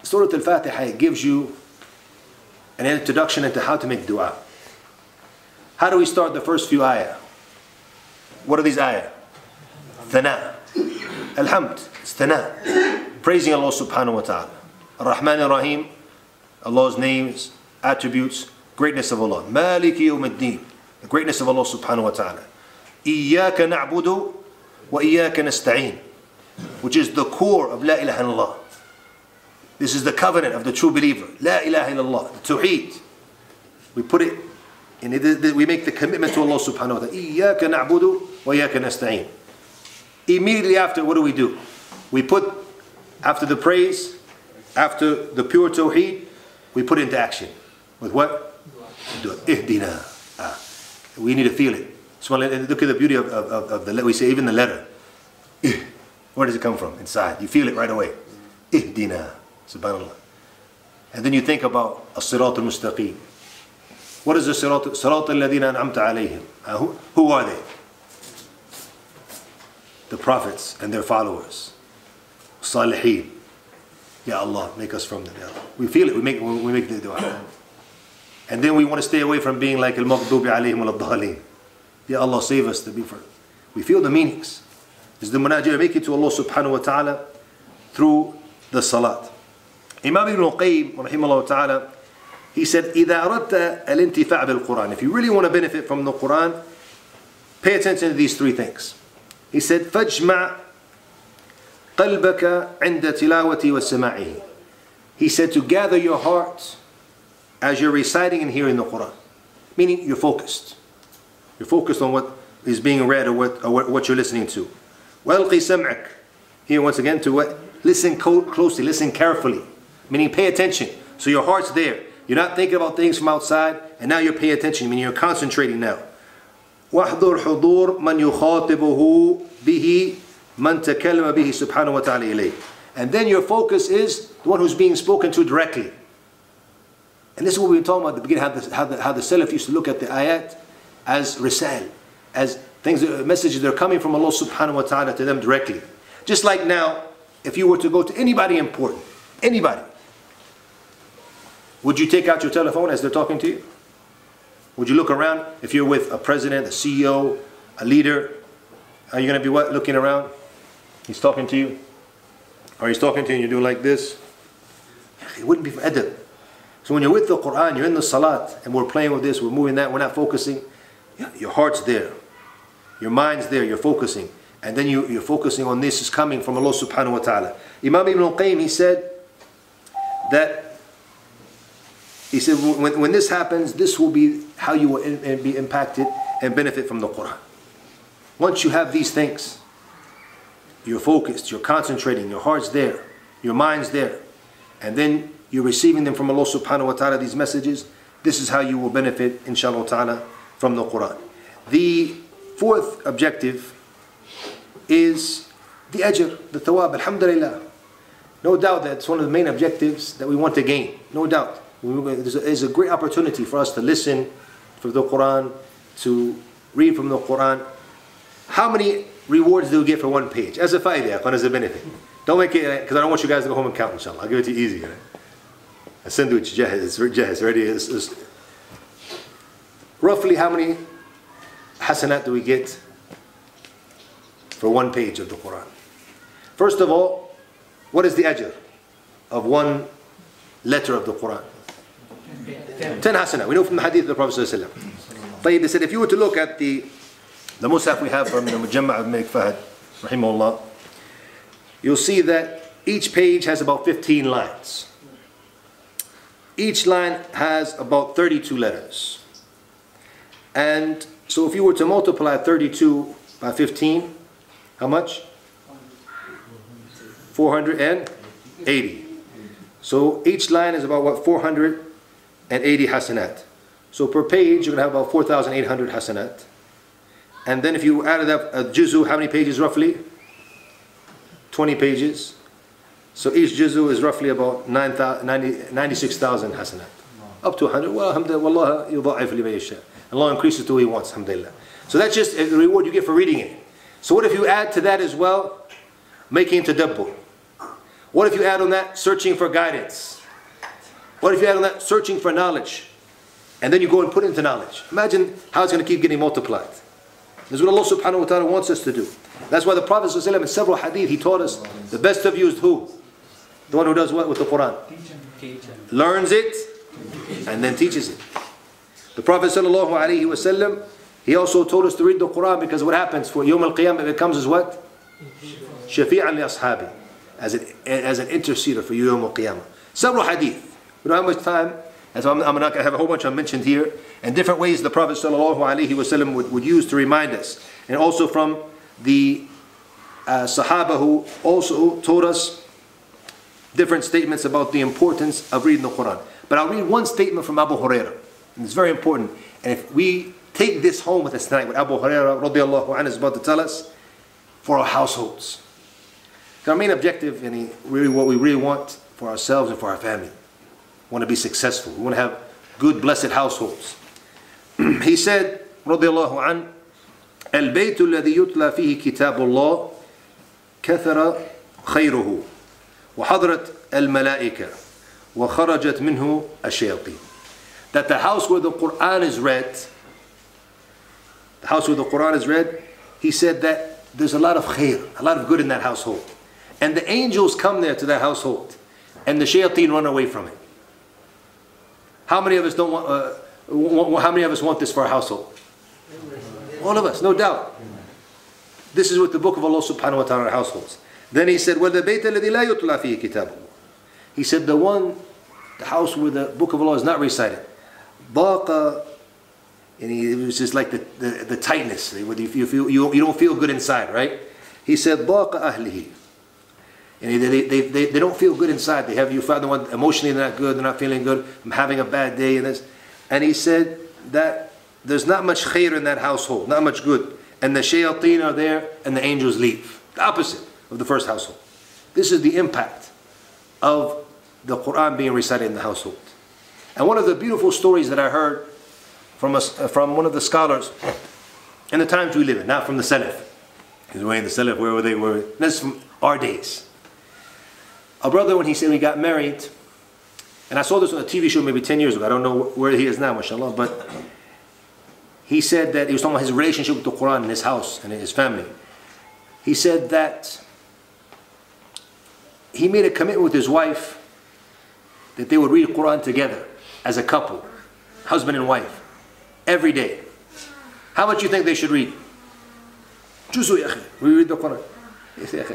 Surah Al-Fatiha gives you an introduction into how to make dua. How do we start the first few ayah? What are these ayah? Thana. Alhamd. It's thana. Praising Allah subhanahu wa ta'ala. Ar-Rahman Ar-Rahim. Allah's names, attributes, greatness of Allah. Maliki yawmiddin. The greatness of Allah subhanahu wa ta'ala. Iyaka na'budu wa iyaka nasta'een. Which is the core of La ilaha illallah. This is the covenant of the true believer. La ilaha illallah. The Tawheed. We put it, we make the commitment to Allah subhanahu wa ta'ala. Iyaka na'budu wa iyaka nasta'een. Immediately after, what do? We put, after the praise, after the pure Tawheed, we put it into action. With what? Ihdina. We need to feel it. So look at the beauty of the, we say even the letter. Where does it come from? Inside. You feel it right away. Ihdina. Subhanallah. And then you think about as-sirat al-mustaqim. What is the sirat? Sirat alladhina an'amta alayhim. Who are they? The prophets and their followers. Salihin. Ya Allah, make us from them. Ya Allah. We feel it. We make the dua. And then we want to stay away from being like al-maghdubi alayhim wal-dhalin. Ya Allah, save us to be for. We feel the meanings. Is the munajah make it to Allah subhanahu wa ta'ala through the salat. Imam Ibn Qayyim, rahimahullah ta'ala, He said, إِذَا أَرَدْتَ الْإِنْتِفَاعَ بِالْقُرْآنِ. If you really want to benefit from the Quran, pay attention to these three things. He said, فَاجْمَعْ قَلْبَكَ عِنْدَ تِلَاوَةِ وَسَمَاعِهِ. He said to gather your heart as you're reciting and hearing the Quran. Meaning you're focused. You're focused on what is being read or what you're listening to. وَأَلْقِ سَمْعَكَ. Here once again to what? Listen closely, listen carefully. Meaning pay attention. So your heart's there. You're not thinking about things from outside, and now you're paying attention, meaning you're concentrating now. وَاحْضُرْ حُضُورْ مَنْ يُخَاطِبُهُ بِهِ مَنْ تَكَلَّمَ بِهِ سُبْحَانَهُ وَتَعَالَى إِلَيْهِ. And then your focus is the one who's being spoken to directly. And this is what we were talking about at the beginning, how the Salaf used to look at the ayat as risal, as things, messages that are coming from Allah subhanahu wa ta'ala to them directly. Just like now, if you were to go to anybody important, anybody, would you take out your telephone as they're talking to you? Would you look around? If you're with a president, a CEO, a leader, are you going to be what? Looking around? He's talking to you? Or he's talking to you and you're doing like this? It wouldn't be for adab. So when you're with the Quran, you're in the salat, and we're playing with this, we're moving that, we're not focusing, your heart's there. Your mind's there, you're focusing. And then you're focusing on this is coming from Allah subhanahu wa ta'ala. Imam Ibn al-Qayyim, he said when this happens, this will be how you will be impacted and benefit from the Quran. Once you have these things, you're focused, you're concentrating, your heart's there, your mind's there, and then you're receiving them from Allah subhanahu wa ta'ala, these messages, this is how you will benefit, inshallah ta'ala, from the Quran. The fourth objective is the ajr, the thawab, alhamdulillah. No doubt that's one of the main objectives that we want to gain, no doubt. There's a great opportunity for us to listen for the Quran, to read from the Quran. How many rewards do we get for one page? As a faidah, as a benefit. Don't make it, because I don't want you guys to go home and count, inshallah. I'll give it to you easy. Right? A sandwich, jahiz, ready. Roughly how many hasanat do we get for one page of the Quran? First of all, what is the ajr of one letter of the Quran? 10 hasanat. We know from the hadith of the Prophet ﷺ. They said if you were to look at the mushaf we have from the Mujamma' of Malik Fahd, rahimahullah, you'll see that each page has about 15 lines. Each line has about 32 letters. And so if you were to multiply 32 by 15, how much? 480. So each line is about what? 480 hasanat. So per page you're going to have about 4,800 hasanat. And then if you added up a juzu, how many pages roughly? 20 pages. So each juzu is roughly about 96,000 hasanat. Up to 100. Well, alhamdulillah, yudha'if liman yasha. Allah increases to who He wants, alhamdulillah. So that's just the reward you get for reading it. So what if you add to that as well, making tadabbur? What if you add on that, searching for guidance? What if you add on that, searching for knowledge? And then you go and put it into knowledge. Imagine how it's going to keep getting multiplied. This is what Allah subhanahu wa ta'ala wants us to do. That's why the Prophet ﷺ in several hadith, he taught us, the best of you is who? The one who does what with the Quran? Learns it and then teaches it. The Prophet ﷺ, he also told us to read the Quran because what happens for Yawm al-Qiyamah, it becomes as what? Shafi'an li ashabi. As an interceder for Yawm al-Qiyamah. Several hadith. We don't have much time. And so I'm not going to have a whole bunch I've mentioned here. And different ways the Prophet ﷺ would use to remind us. And also from the Sahaba who also taught us different statements about the importance of reading the Quran. But I'll read one statement from Abu Hurairah. And it's very important. And if we take this home with us tonight, what Abu Hurairah radiallahu anhu is about to tell us, for our households. Our main objective, and really what we really want for ourselves and for our family. We want to be successful. We want to have good, blessed households. He said, radiallahu anhu, البيت الذي يتلى فيه كتاب الله كثر خيره وحضرت الملائكة وخرجت منه الشياطين. That the house where the Quran is read, he said that there's a lot of khair, a lot of good in that household. And the angels come there to that household and the shayateen run away from it. How many of us don't how many of us want this for our household? All of us, no doubt. This is what the book of Allah subhanahu wa ta'ala households. Then he said, وَالْبَيْتَ الَّذِي لَا يُتْلَى فِيهِ كِتَابُهُ. He said, the house where the book of Allah is not recited. ضَاقَ, and it was just like the tightness. You don't feel good inside, right? He said, ضَاقَ أَهْلِهِ. And they don't feel good inside. You find the one emotionally they're not good, they're not feeling good. I'm having a bad day. And he said that there's not much khair in that household, not much good. And the shayateen are there and the angels leave. The opposite of the first household. This is the impact of the Quran being recited in the household. And one of the beautiful stories that I heard from one of the scholars in the times we live in, not from the Salaf. He's way in the Salaf, wherever they were. That's from our days. A brother, when he said we got married, and I saw this on a TV show maybe 10 years ago. I don't know where he is now, mashallah, but he said that he was talking about his relationship with the Quran in his house and in his family. He said that he made a commitment with his wife that they would read the Quran together as a couple, husband and wife, every day. How much do you think they should read? Juzu ya akhi. We read the Quran.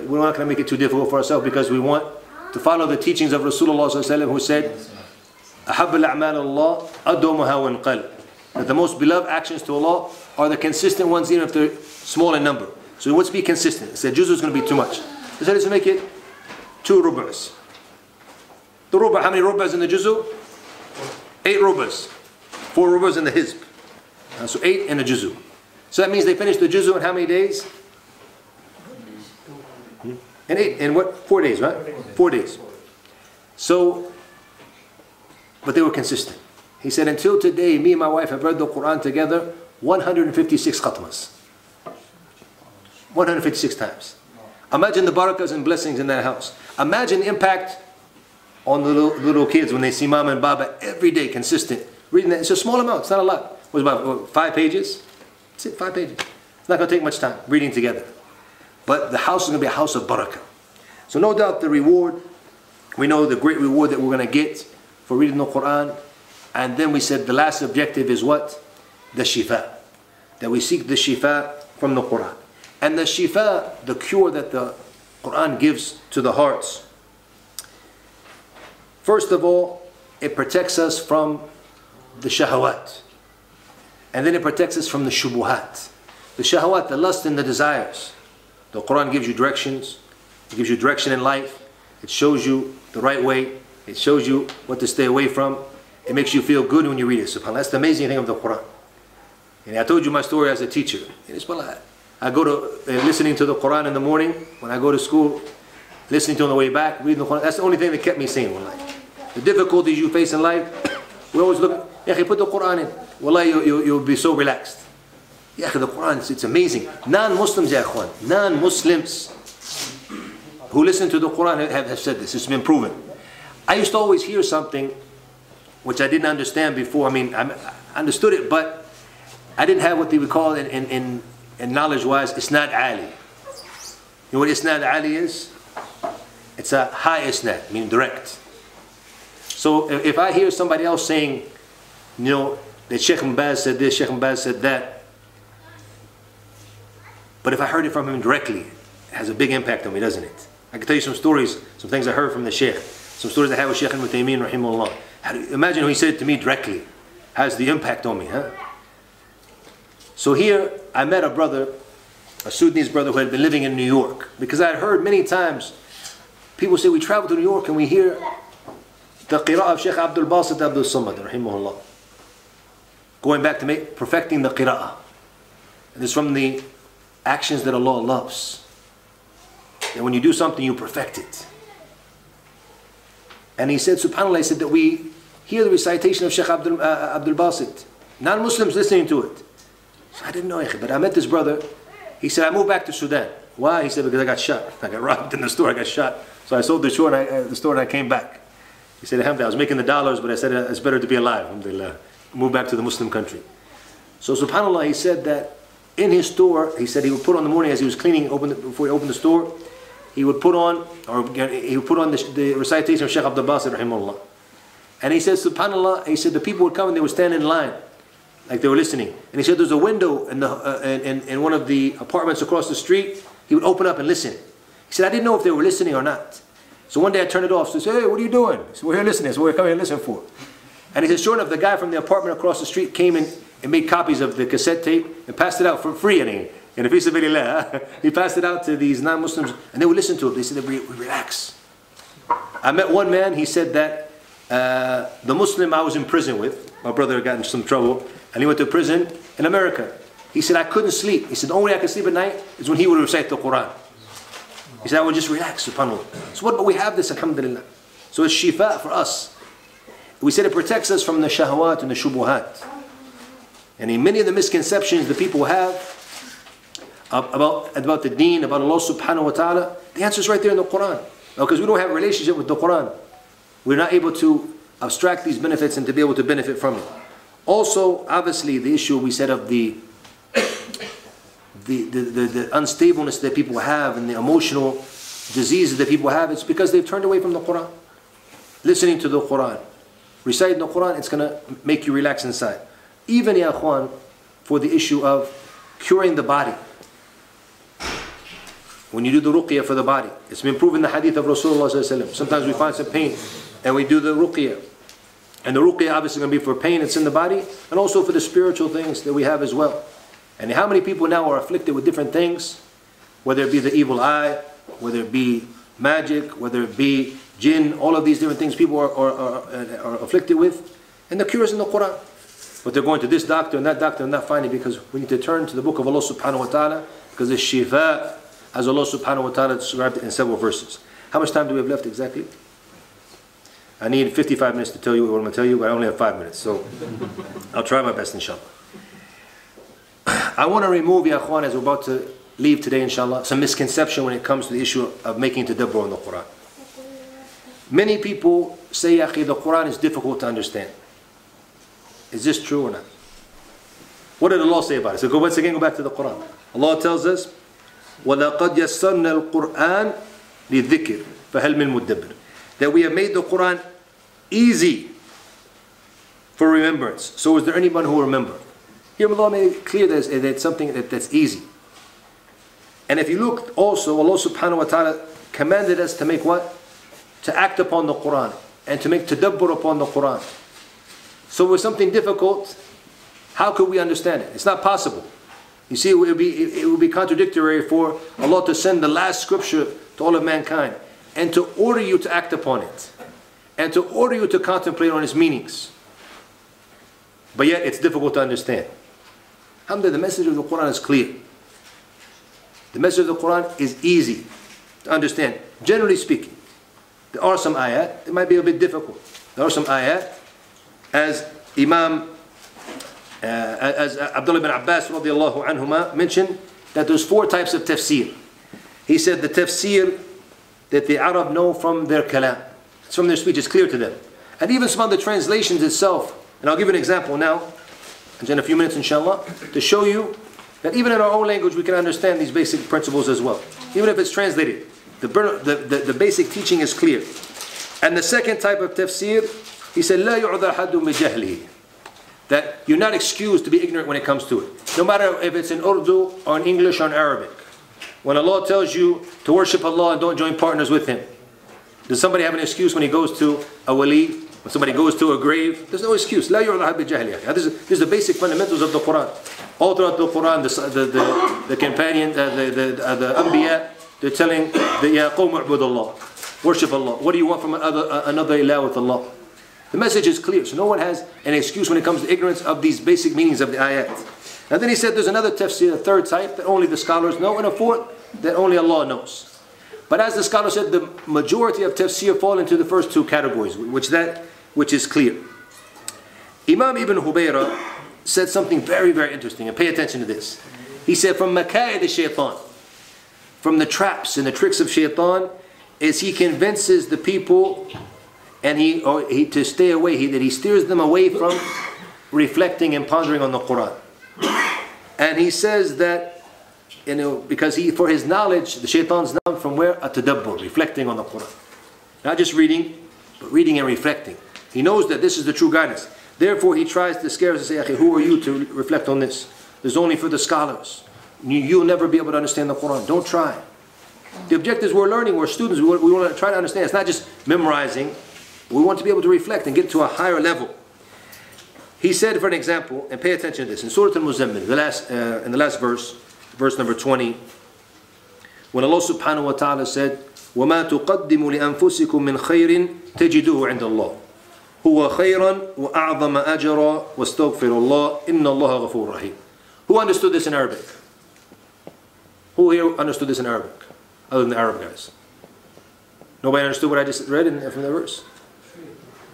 We're not going to make it too difficult for ourselves because we want to follow the teachings of Rasulullah who said, أَحَبَّ الْأَعْمَالِ اللَّهِ أَدْوَمُهَا وَإِنْ that the most beloved actions to Allah are the consistent ones, even if they're small in number. So let's be consistent. He said juzu is going to be too much. He said let's make it 2 rubas. The ruba, how many rubas in the juzu? 8 rubas. 4 rubas in the hizb. So 8 in the juzu. So that means they finished the juzu in how many days? In what? 4 days, right? 4 days. So, but they were consistent. He said, until today, me and my wife have read the Quran together 156 khatmas. 156 times. Imagine the barakas and blessings in that house. Imagine the impact on the little kids when they see mama and baba every day, consistent. Reading that. It's a small amount, it's not a lot. It was about 5 pages. That's it, 5 pages. It's not going to take much time, reading together. But the house is going to be a house of barakah. So no doubt the reward, we know the great reward that we're going to get for reading the Quran. And then we said the last objective is what? The shifa. That we seek the shifa from the Quran. And the shifa, the cure that the Quran gives to the hearts. First of all, it protects us from the shahawat. And then it protects us from the shubuhat. The shahawat, the lust and the desires. The Quran gives you directions. It gives you direction in life. It shows you the right way. It shows you what to stay away from. It makes you feel good when you read it. SubhanAllah. That's the amazing thing of the Quran. And I told you my story as a teacher. I go to listening to the Quran in the morning when I go to school, listening to it on the way back, reading the Quran. That's the only thing that kept me sane. Wallahi. The difficulties you face in life, we always look. Put the Quran in. Wallahi, you'll be so relaxed. The Quran, it's amazing. Non-Muslims, non-Muslims who listen to the Quran have said this. It's been proven. I used to always hear something which I didn't understand before. I understood it, but I didn't have what they would call in knowledge-wise, isnad ali. You know what isnad ali is? It's a high isnad, meaning direct. So if I hear somebody else saying, that Sheikh Mbaz said this, Sheikh Mbaz said that, but if I heard it from him directly, it has a big impact on me, doesn't it? I can tell you some stories, some things I heard from the Sheikh, some stories I had with Sheikh Ibn Taymiyyah, rahimahullah. Imagine when he said it to me directly, has the impact on me, huh? So here, I met a brother, a Sudanese brother who had been living in New York, because I had heard many times, people say we travel to New York and we hear the qira'ah of Sheikh Abdul Basit Abdul Samad, rahimahullah, going back to perfecting the qira'ah. And it's from the actions that Allah loves. And when you do something, you perfect it. And he said, subhanAllah, he said that we hear the recitation of Sheikh Abdul Basit, non-Muslims listening to it. So I didn't know, but I met this brother. He said, I moved back to Sudan. Why? He said, because I got shot. I got robbed in the store, I got shot. So I sold the store and I came back. He said, alhamdulillah, I was making the dollars, but I said, it's better to be alive, alhamdulillah. Move back to the Muslim country. So subhanAllah, he said that in his store, he said he would put on the morning as he was cleaning, before he opened the store, he would put on the recitation of Sheikh Abdul Basit, rahimahullah. And he said, subhanAllah, he said the people would come and they would stand in line, like they were listening. And he said there's a window in one of the apartments across the street. He would open up and listen. He said, I didn't know if they were listening or not. So one day I turned it off. So he said, hey, what are you doing? He said, we're here listening. So we're coming here to listen for. And he said, sure enough, the guy from the apartment across the street came in and made copies of the cassette tape and passed it out for free. And in fi sabilillah, he passed it out to these non-Muslims and they would listen to it. They said, we relax. I met one man, he said that the Muslim I was in prison with, my brother got in some trouble, and he went to prison in America. He said, I couldn't sleep. He said, the only way I could sleep at night is when he would recite the Quran. He said, I would just relax, subhanAllah. So what, but we have this, alhamdulillah. So it's shifa for us. We said it protects us from the shahwat and the shubuhat. And in many of the misconceptions the people have about the deen, about Allah subhanahu wa ta'ala, the answer is right there in the Quran. Because we don't have a relationship with the Quran. We're not able to abstract these benefits and to be able to benefit from it. Also, obviously, the issue we said of the unstableness that people have and the emotional diseases that people have, it's because they've turned away from the Quran. Listening to the Quran, reciting the Quran, it's going to make you relax inside. Even, ya akhwan, for the issue of curing the body. When you do the ruqyah for the body, it's been proven in the hadith of Rasulullah sallallahu alaihi wasallam. Sometimes we find some pain and we do the ruqyah. And the ruqyah obviously going to be for pain that's in the body and also for the spiritual things that we have as well. And how many people now are afflicted with different things, whether it be the evil eye, whether it be magic, whether it be jinn, all of these different things people are afflicted with. And the cure is in the Quran. But they're going to this doctor and not finding, because we need to turn to the book of Allah subhanahu wa ta'ala, because it's shifa, as Allah subhanahu wa ta'ala described it in several verses. How much time do we have left exactly? I need 55 minutes to tell you what I'm going to tell you, but I only have 5 minutes. So I'll try my best, inshallah. I want to remove, ya akhwan, as we're about to leave today, inshallah, some misconception when it comes to the issue of making tadabbur in the Quran. Many people say, ya akhi, the Quran is difficult to understand. Is this true or not? What did Allah say about it? So once again, go back to the Quran. Allah tells us, وَلَقَدْ يَسَّرْنَا الْقُرْآنِ لِلذِّكْرِ فَهَلْ مِن مُدَّبِّرٍ. That we have made the Quran easy for remembrance. So is there anyone who will remember? Here Allah made it clear that it's something that's easy. And if you look also, Allah subhanahu wa ta'ala commanded us to make what? To act upon the Quran and to make tadabbur upon the Quran. So with something difficult, how could we understand it? It's not possible. You see, it would be contradictory for Allah to send the last scripture to all of mankind and to order you to act upon it and to order you to contemplate on its meanings. But yet it's difficult to understand. Alhamdulillah, the message of the Quran is clear. The message of the Quran is easy to understand. Generally speaking, there are some ayat, it might be a bit difficult. There are some ayat, as Abdullah ibn Abbas radiallahu anhuma mentioned, that there's 4 types of tafsir. He said the tafsir that the Arab know from their kalam, it's from their speech, it's clear to them. And even some of the translations itself, and I'll give you an example now, in a few minutes inshallah, to show you that even in our own language we can understand these basic principles as well. Even if it's translated, the basic teaching is clear. And the second type of tafsir, he said, لا يعذر حد بجهله. That you're not excused to be ignorant when it comes to it. No matter if it's in Urdu or in English or in Arabic. When Allah tells you to worship Allah and don't join partners with Him, does somebody have an excuse when he goes to a wali? When somebody goes to a grave? There's no excuse. لا يعذر حد بجهله. This is the basic fundamentals of the Quran. All throughout the Quran, the companion, the Anbiya, they're telling the Ya qawm u'bud Allah. Worship Allah. What do you want from another ilah with Allah? The message is clear, so no one has an excuse when it comes to ignorance of these basic meanings of the ayat. And then he said there's another tafsir, a third type, that only the scholars know, and a fourth that only Allah knows. But as the scholar said, the majority of tafsir fall into the first 2 categories, which is clear. Imam Ibn Hubayra said something very, very interesting, and pay attention to this. He said, from makaid shaitan, from the traps and the tricks of shaitan, is he convinces the people and he to stay away, that he steers them away from reflecting and pondering on the Quran. And he says that, because for his knowledge, the shaitan's known from where? A tadabbur, reflecting on the Quran. Not just reading, but reading and reflecting. He knows that this is the true guidance. Therefore, he tries to scare us and say, who are you to reflect on this? There's only for the scholars. You'll never be able to understand the Quran. Don't try. The objective is we're learning, we're students, we want to try to understand. It's not just memorizing. We want to be able to reflect and get to a higher level. He said, for an example, and pay attention to this, in Surah Al-Muzammil, in the last verse, verse number 20, when Allah subhanahu wa ta'ala said, وَمَا تُقَدِّمُ لِأَنفُسِكُم مِّنْ خَيْرٍ تَجِدُوهُ عِنْدَ اللَّهِ هُوَ خَيْرًا وَأَعْظَمَ أَجْرًا وَاسْتَغْفِرُ اللَّهِ إِنَّ اللَّهَ غَفُورٌ رَحِيمٌ. Who understood this in Arabic? Who here understood this in Arabic? Other than the Arab guys. Nobody understood what I just read from the verse?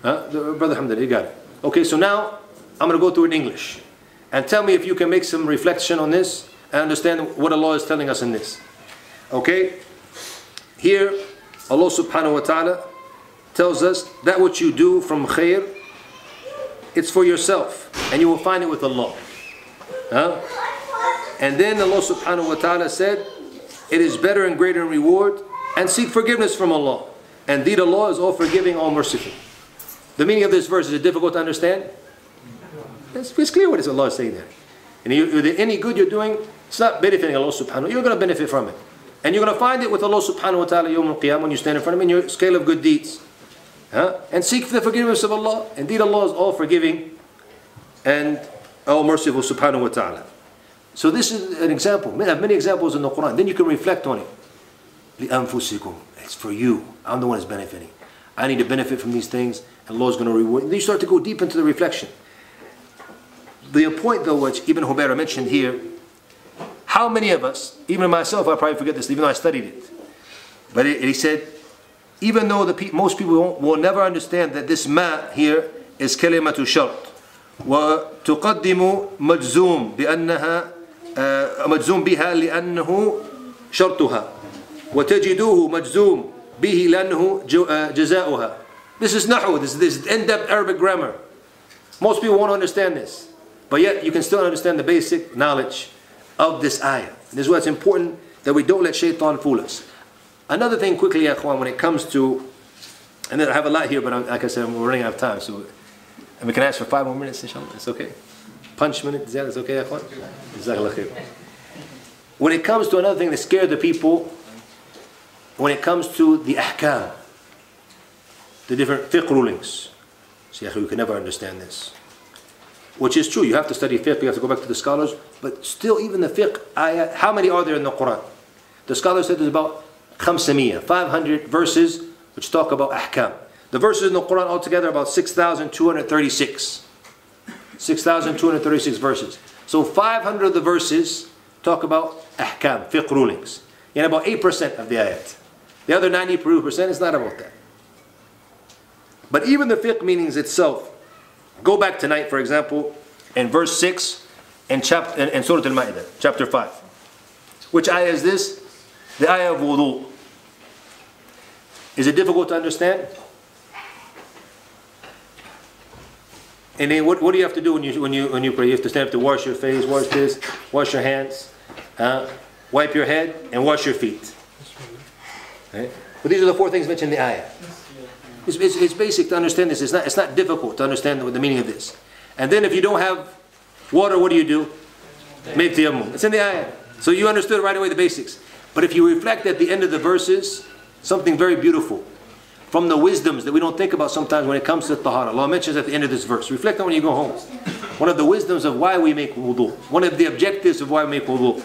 Brother Hamdan, you got it. Okay, so now I'm going to go through it in English. And tell me if you can make some reflection on this and understand what Allah is telling us in this. Okay? Here, Allah subhanahu wa ta'ala tells us that what you do from khair, it's for yourself. And you will find it with Allah. And then Allah subhanahu wa ta'ala said, it is better and greater in reward, and seek forgiveness from Allah. Indeed, Allah is all forgiving, all merciful. The meaning of this verse, is it difficult to understand? It's clear what Allah is saying there. And any good you're doing, it's not benefiting Allah subhanahu wa ta'ala. You're going to benefit from it. And you're going to find it with Allah subhanahu wa ta'ala yawm al-qiyam when you stand in front of Him in your scale of good deeds. And seek for the forgiveness of Allah. Indeed, Allah is all forgiving and all merciful subhanahu wa ta'ala. So this is an example. We have many examples in the Quran. Then you can reflect on it. لِأَنفُسِكُمْ. It's for you. I'm the one that's benefiting. I need to benefit from these things, and Allah is going to reward. Then you start to go deep into the reflection. The point, though, which Ibn Hubayra mentioned here, how many of us, even myself, I probably forget this, even though I studied it. But he said, even though most people will never understand that this ma here is kalimatu shart. وتقدم مجزوم بأنها مجزوم بها لأنه شرطها وتجدوه مجزوم به لأنه جزاؤها. This is nahu, this is in-depth Arabic grammar. Most people won't understand this, but yet you can still understand the basic knowledge of this ayah. This is why it's important that we don't let shaitan fool us. Another thing quickly, ya akhwan, when it comes to, and then I have a lot here, but like I said, we're running out of time, so and we can ask for 5 more minutes, inshallah. It's okay. Punch minute, is that okay, akhwan? Jazakallah khair. When it comes to another thing that scared the people, when it comes to the ahkam, the different fiqh rulings. See, you can never understand this. Which is true, you have to study fiqh, you have to go back to the scholars, but still even the fiqh ayah, how many are there in the Quran? The scholars said there's about 500 verses which talk about ahkam. The verses in the Quran altogether are about 6,236. 6,236 verses. So 500 of the verses talk about ahkam, fiqh rulings. And about 8% of the ayat. The other 90% is not about that. But even the fiqh meanings itself, go back tonight, for example, in verse 6 in Surah Al-Ma'idah, chapter 5. Which ayah is this? The ayah of wudu. Is it difficult to understand? And then what do you have to do when you pray? You have to stand up to wash your face, wash this, wash your hands, wipe your head, and wash your feet. Right? But these are the 4 things mentioned in the ayah. It's basic to understand this. It's not difficult to understand the meaning of this. And then if you don't have water, what do? Make tayammum. It's in the ayah. So you understood right away the basics. But if you reflect at the end of the verses, something very beautiful from the wisdoms that we don't think about sometimes when it comes to tahara. Allah mentions at the end of this verse. Reflect on when you go home. One of the wisdoms of why we make wudu. One of the objectives of why we make wudu.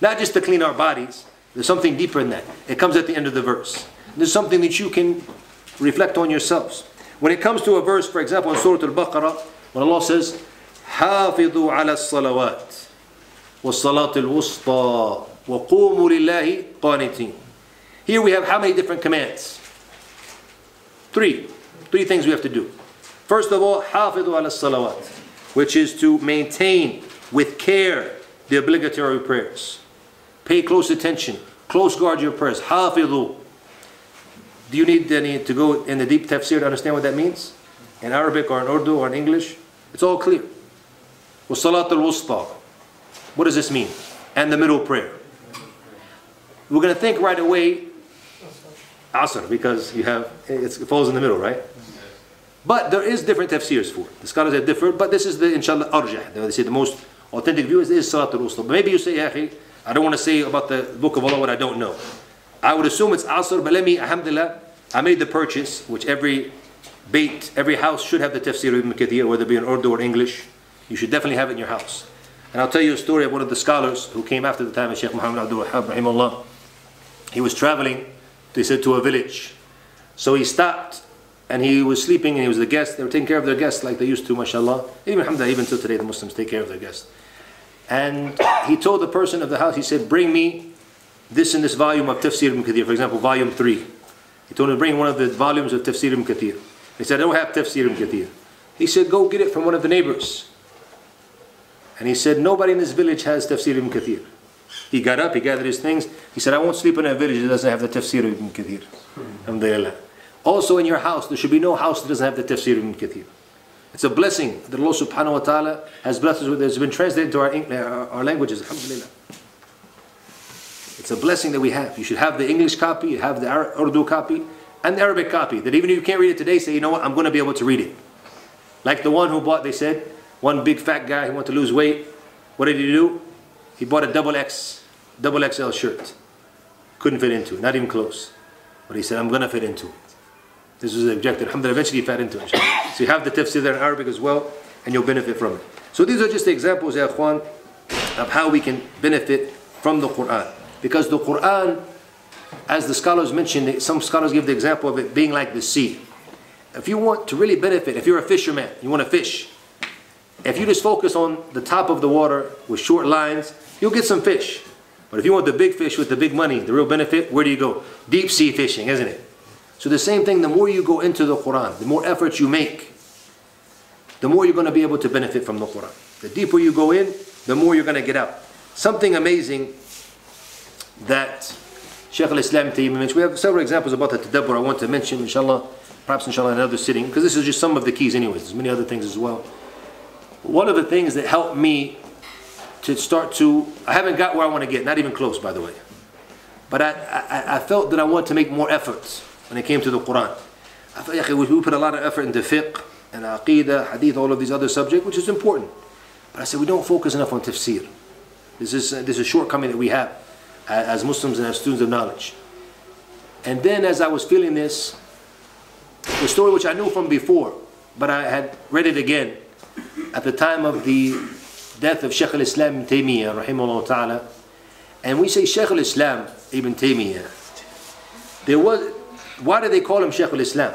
Not just to clean our bodies. There's something deeper in that. It comes at the end of the verse. There's something that you can reflect on yourselves. When it comes to a verse, for example, in Surah Al-Baqarah, when Allah says, حَافِظُوا عَلَى الصَّلَوَاتِ وَالصَّلَاةِ الْوُسْطَى وَقُومُوا لِلَّهِ قَانِتِينَ. Here we have how many different commands? 3 things we have to do. First of all, حَافِظُوا عَلَى الصَّلَوَاتِ, which is to maintain with care the obligatory prayers. Pay close attention. Close guard your prayers. حَافِظُوا. Do you need to go in the deep tafsir to understand what that means? In Arabic or in Urdu or in English? It's all clear. وَالصَّلَاةُ الْوُسْطَى. What does this mean? And the middle prayer. We're going to think right away Asr, because it falls in the middle, right? But there is different tafsirs for it. The scholars have differed, but this is the, inshallah, arjah. They say the most authentic view is Salat al-Wusta. But maybe you say, ya akhi, I don't want to say about the book of Allah what I don't know. I would assume it's Asr, but let me, alhamdulillah, I made the purchase, which every house should have the tafsir of Ibn Kathir, whether it be in Urdu or English. You should definitely have it in your house. And I'll tell you a story of one of the scholars who came after the time of Sheikh Muhammad Abdur Raheem. He was traveling, they said, to a village. So he stopped, and he was sleeping, and he was the guest. They were taking care of their guests like they used to, mashallah. Even, alhamdulillah, even till today, the Muslims take care of their guests. And he told the person of the house, he said, bring me this and this volume of Tafsir Ibn Kathir, for example, volume 3. He told him to bring one of the volumes of Tafsir Ibn Kathir. He said, I don't have Tafsir Ibn Kathir. He said, go get it from one of the neighbors. And he said, nobody in this village has Tafsir Ibn Kathir. He got up, he gathered his things. He said, I won't sleep in a village that doesn't have the Tafsir Ibn Kathir. Alhamdulillah. Also in your house, there should be no house that doesn't have the Tafsir Ibn Kathir. It's a blessing that Allah subhanahu wa ta'ala has blessed us with. It's been translated into our languages, alhamdulillah. It's a blessing that we have. You should have the English copy, you have the Urdu copy, and the Arabic copy. That even if you can't read it today, say, you know what, I'm going to be able to read it. Like the one who bought, they said, one big fat guy, he wanted to lose weight. What did he do? He bought a double XL shirt. Couldn't fit into it, not even close. But he said, I'm going to fit into it. This was the objective. Alhamdulillah, eventually he fed into it. So you have the tafsir there in Arabic as well, and you'll benefit from it. So these are just the examples, ya akhwan, of how we can benefit from the Quran. Because the Quran, as the scholars mentioned, some scholars give the example of it being like the sea. If you want to really benefit, if you're a fisherman, you want to fish, if you just focus on the top of the water with short lines, you'll get some fish. But if you want the big fish with the big money, the real benefit, where do you go? Deep sea fishing, isn't it? So the same thing, the more you go into the Quran, the more effort you make, the more you're going to be able to benefit from the Quran. The deeper you go in, the more you're going to get out. Something amazing that Shaykh al-Islam mentioned. We have several examples about the Tadabbur I want to mention, inshallah, perhaps inshallah in another sitting, because this is just some of the keys anyways. There's many other things as well. One of the things that helped me to start to, I haven't got where I want to get, not even close by the way, but I felt that I want to make more efforts when it came to the Quran. I thought, we put a lot of effort into fiqh and aqidah, hadith, all of these other subjects, which is important. But I said, we don't focus enough on tafsir. This is a shortcoming that we have as Muslims and as students of knowledge. And then as I was feeling this, the story which I knew from before, but I had read it again at the time of the death of Shaykh al-Islam Ibn Taymiyyah, rahimahullah ta'ala. And we say Shaykh al-Islam Ibn Taymiyyah. Why did they call him Shaykh al-Islam?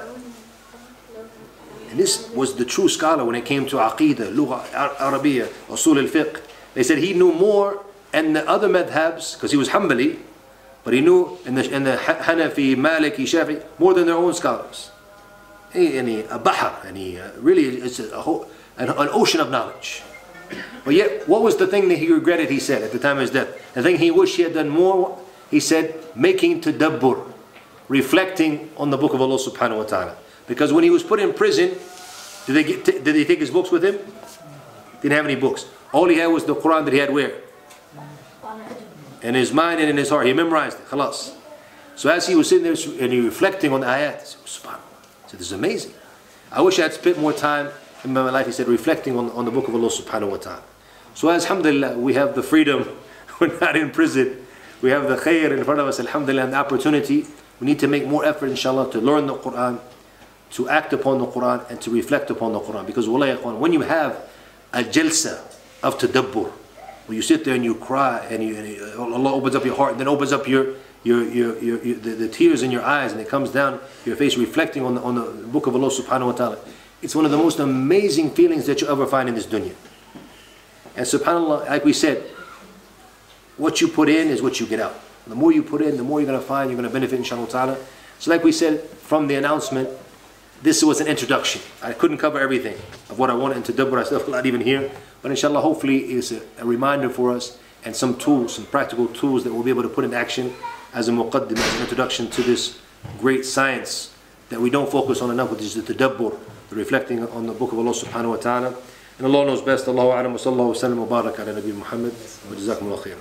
And this was the true scholar when it came to Aqidah, Lugha, Arabiya, Usul al-Fiqh. They said he knew more in the other madhabs, because he was Hanbali, but he knew in the Hanafi, Maliki, Shafi, more than their own scholars. A bahar, really it's an ocean of knowledge. But yet, what was the thing that he regretted, he said, at the time of his death? The thing he wished he had done more, he said, making tadabbur, reflecting on the book of Allah subhanahu wa ta'ala. Because when he was put in prison, did they take his books with him? Didn't have any books. All he had was the Quran that he had where? In his mind and in his heart. He memorized it. Khalas. So as he was sitting there and he reflecting on the ayat, he said, subhanAllah. He said, this is amazing. I wish I had spent more time in my life, he said, reflecting on the book of Allah subhanahu wa ta'ala. So as alhamdulillah, we have the freedom. We're not in prison. We have the khair in front of us, alhamdulillah, and the opportunity. We need to make more effort, inshallah, to learn the Quran, to act upon the Quran, and to reflect upon the Quran. Because wallahi, when you have a jalsa of tadabbur, where you sit there and you cry, and Allah opens up your heart, and then opens up the tears in your eyes, and it comes down your face, reflecting on the book of Allah subhanahu wa ta'ala. It's one of the most amazing feelings that you ever find in this dunya. And subhanAllah, like we said, what you put in is what you get out. The more you put in, the more you're going to find, you're going to benefit, inshallah ta'ala. So like we said from the announcement, this was an introduction. I couldn't cover everything of what I wanted in Tadabbur. I still not even here. But inshallah, hopefully it's a reminder for us and some tools, some practical tools that we'll be able to put in action as a muqaddim, as an introduction to this great science that we don't focus on enough, which is the Tadabbur, the reflecting on the book of Allah subhanahu wa ta'ala. And Allah knows best. Allahu a'lam wa sallallahu wa sallam wa barak ala Nabi Muhammad wa jazakumullah khairan.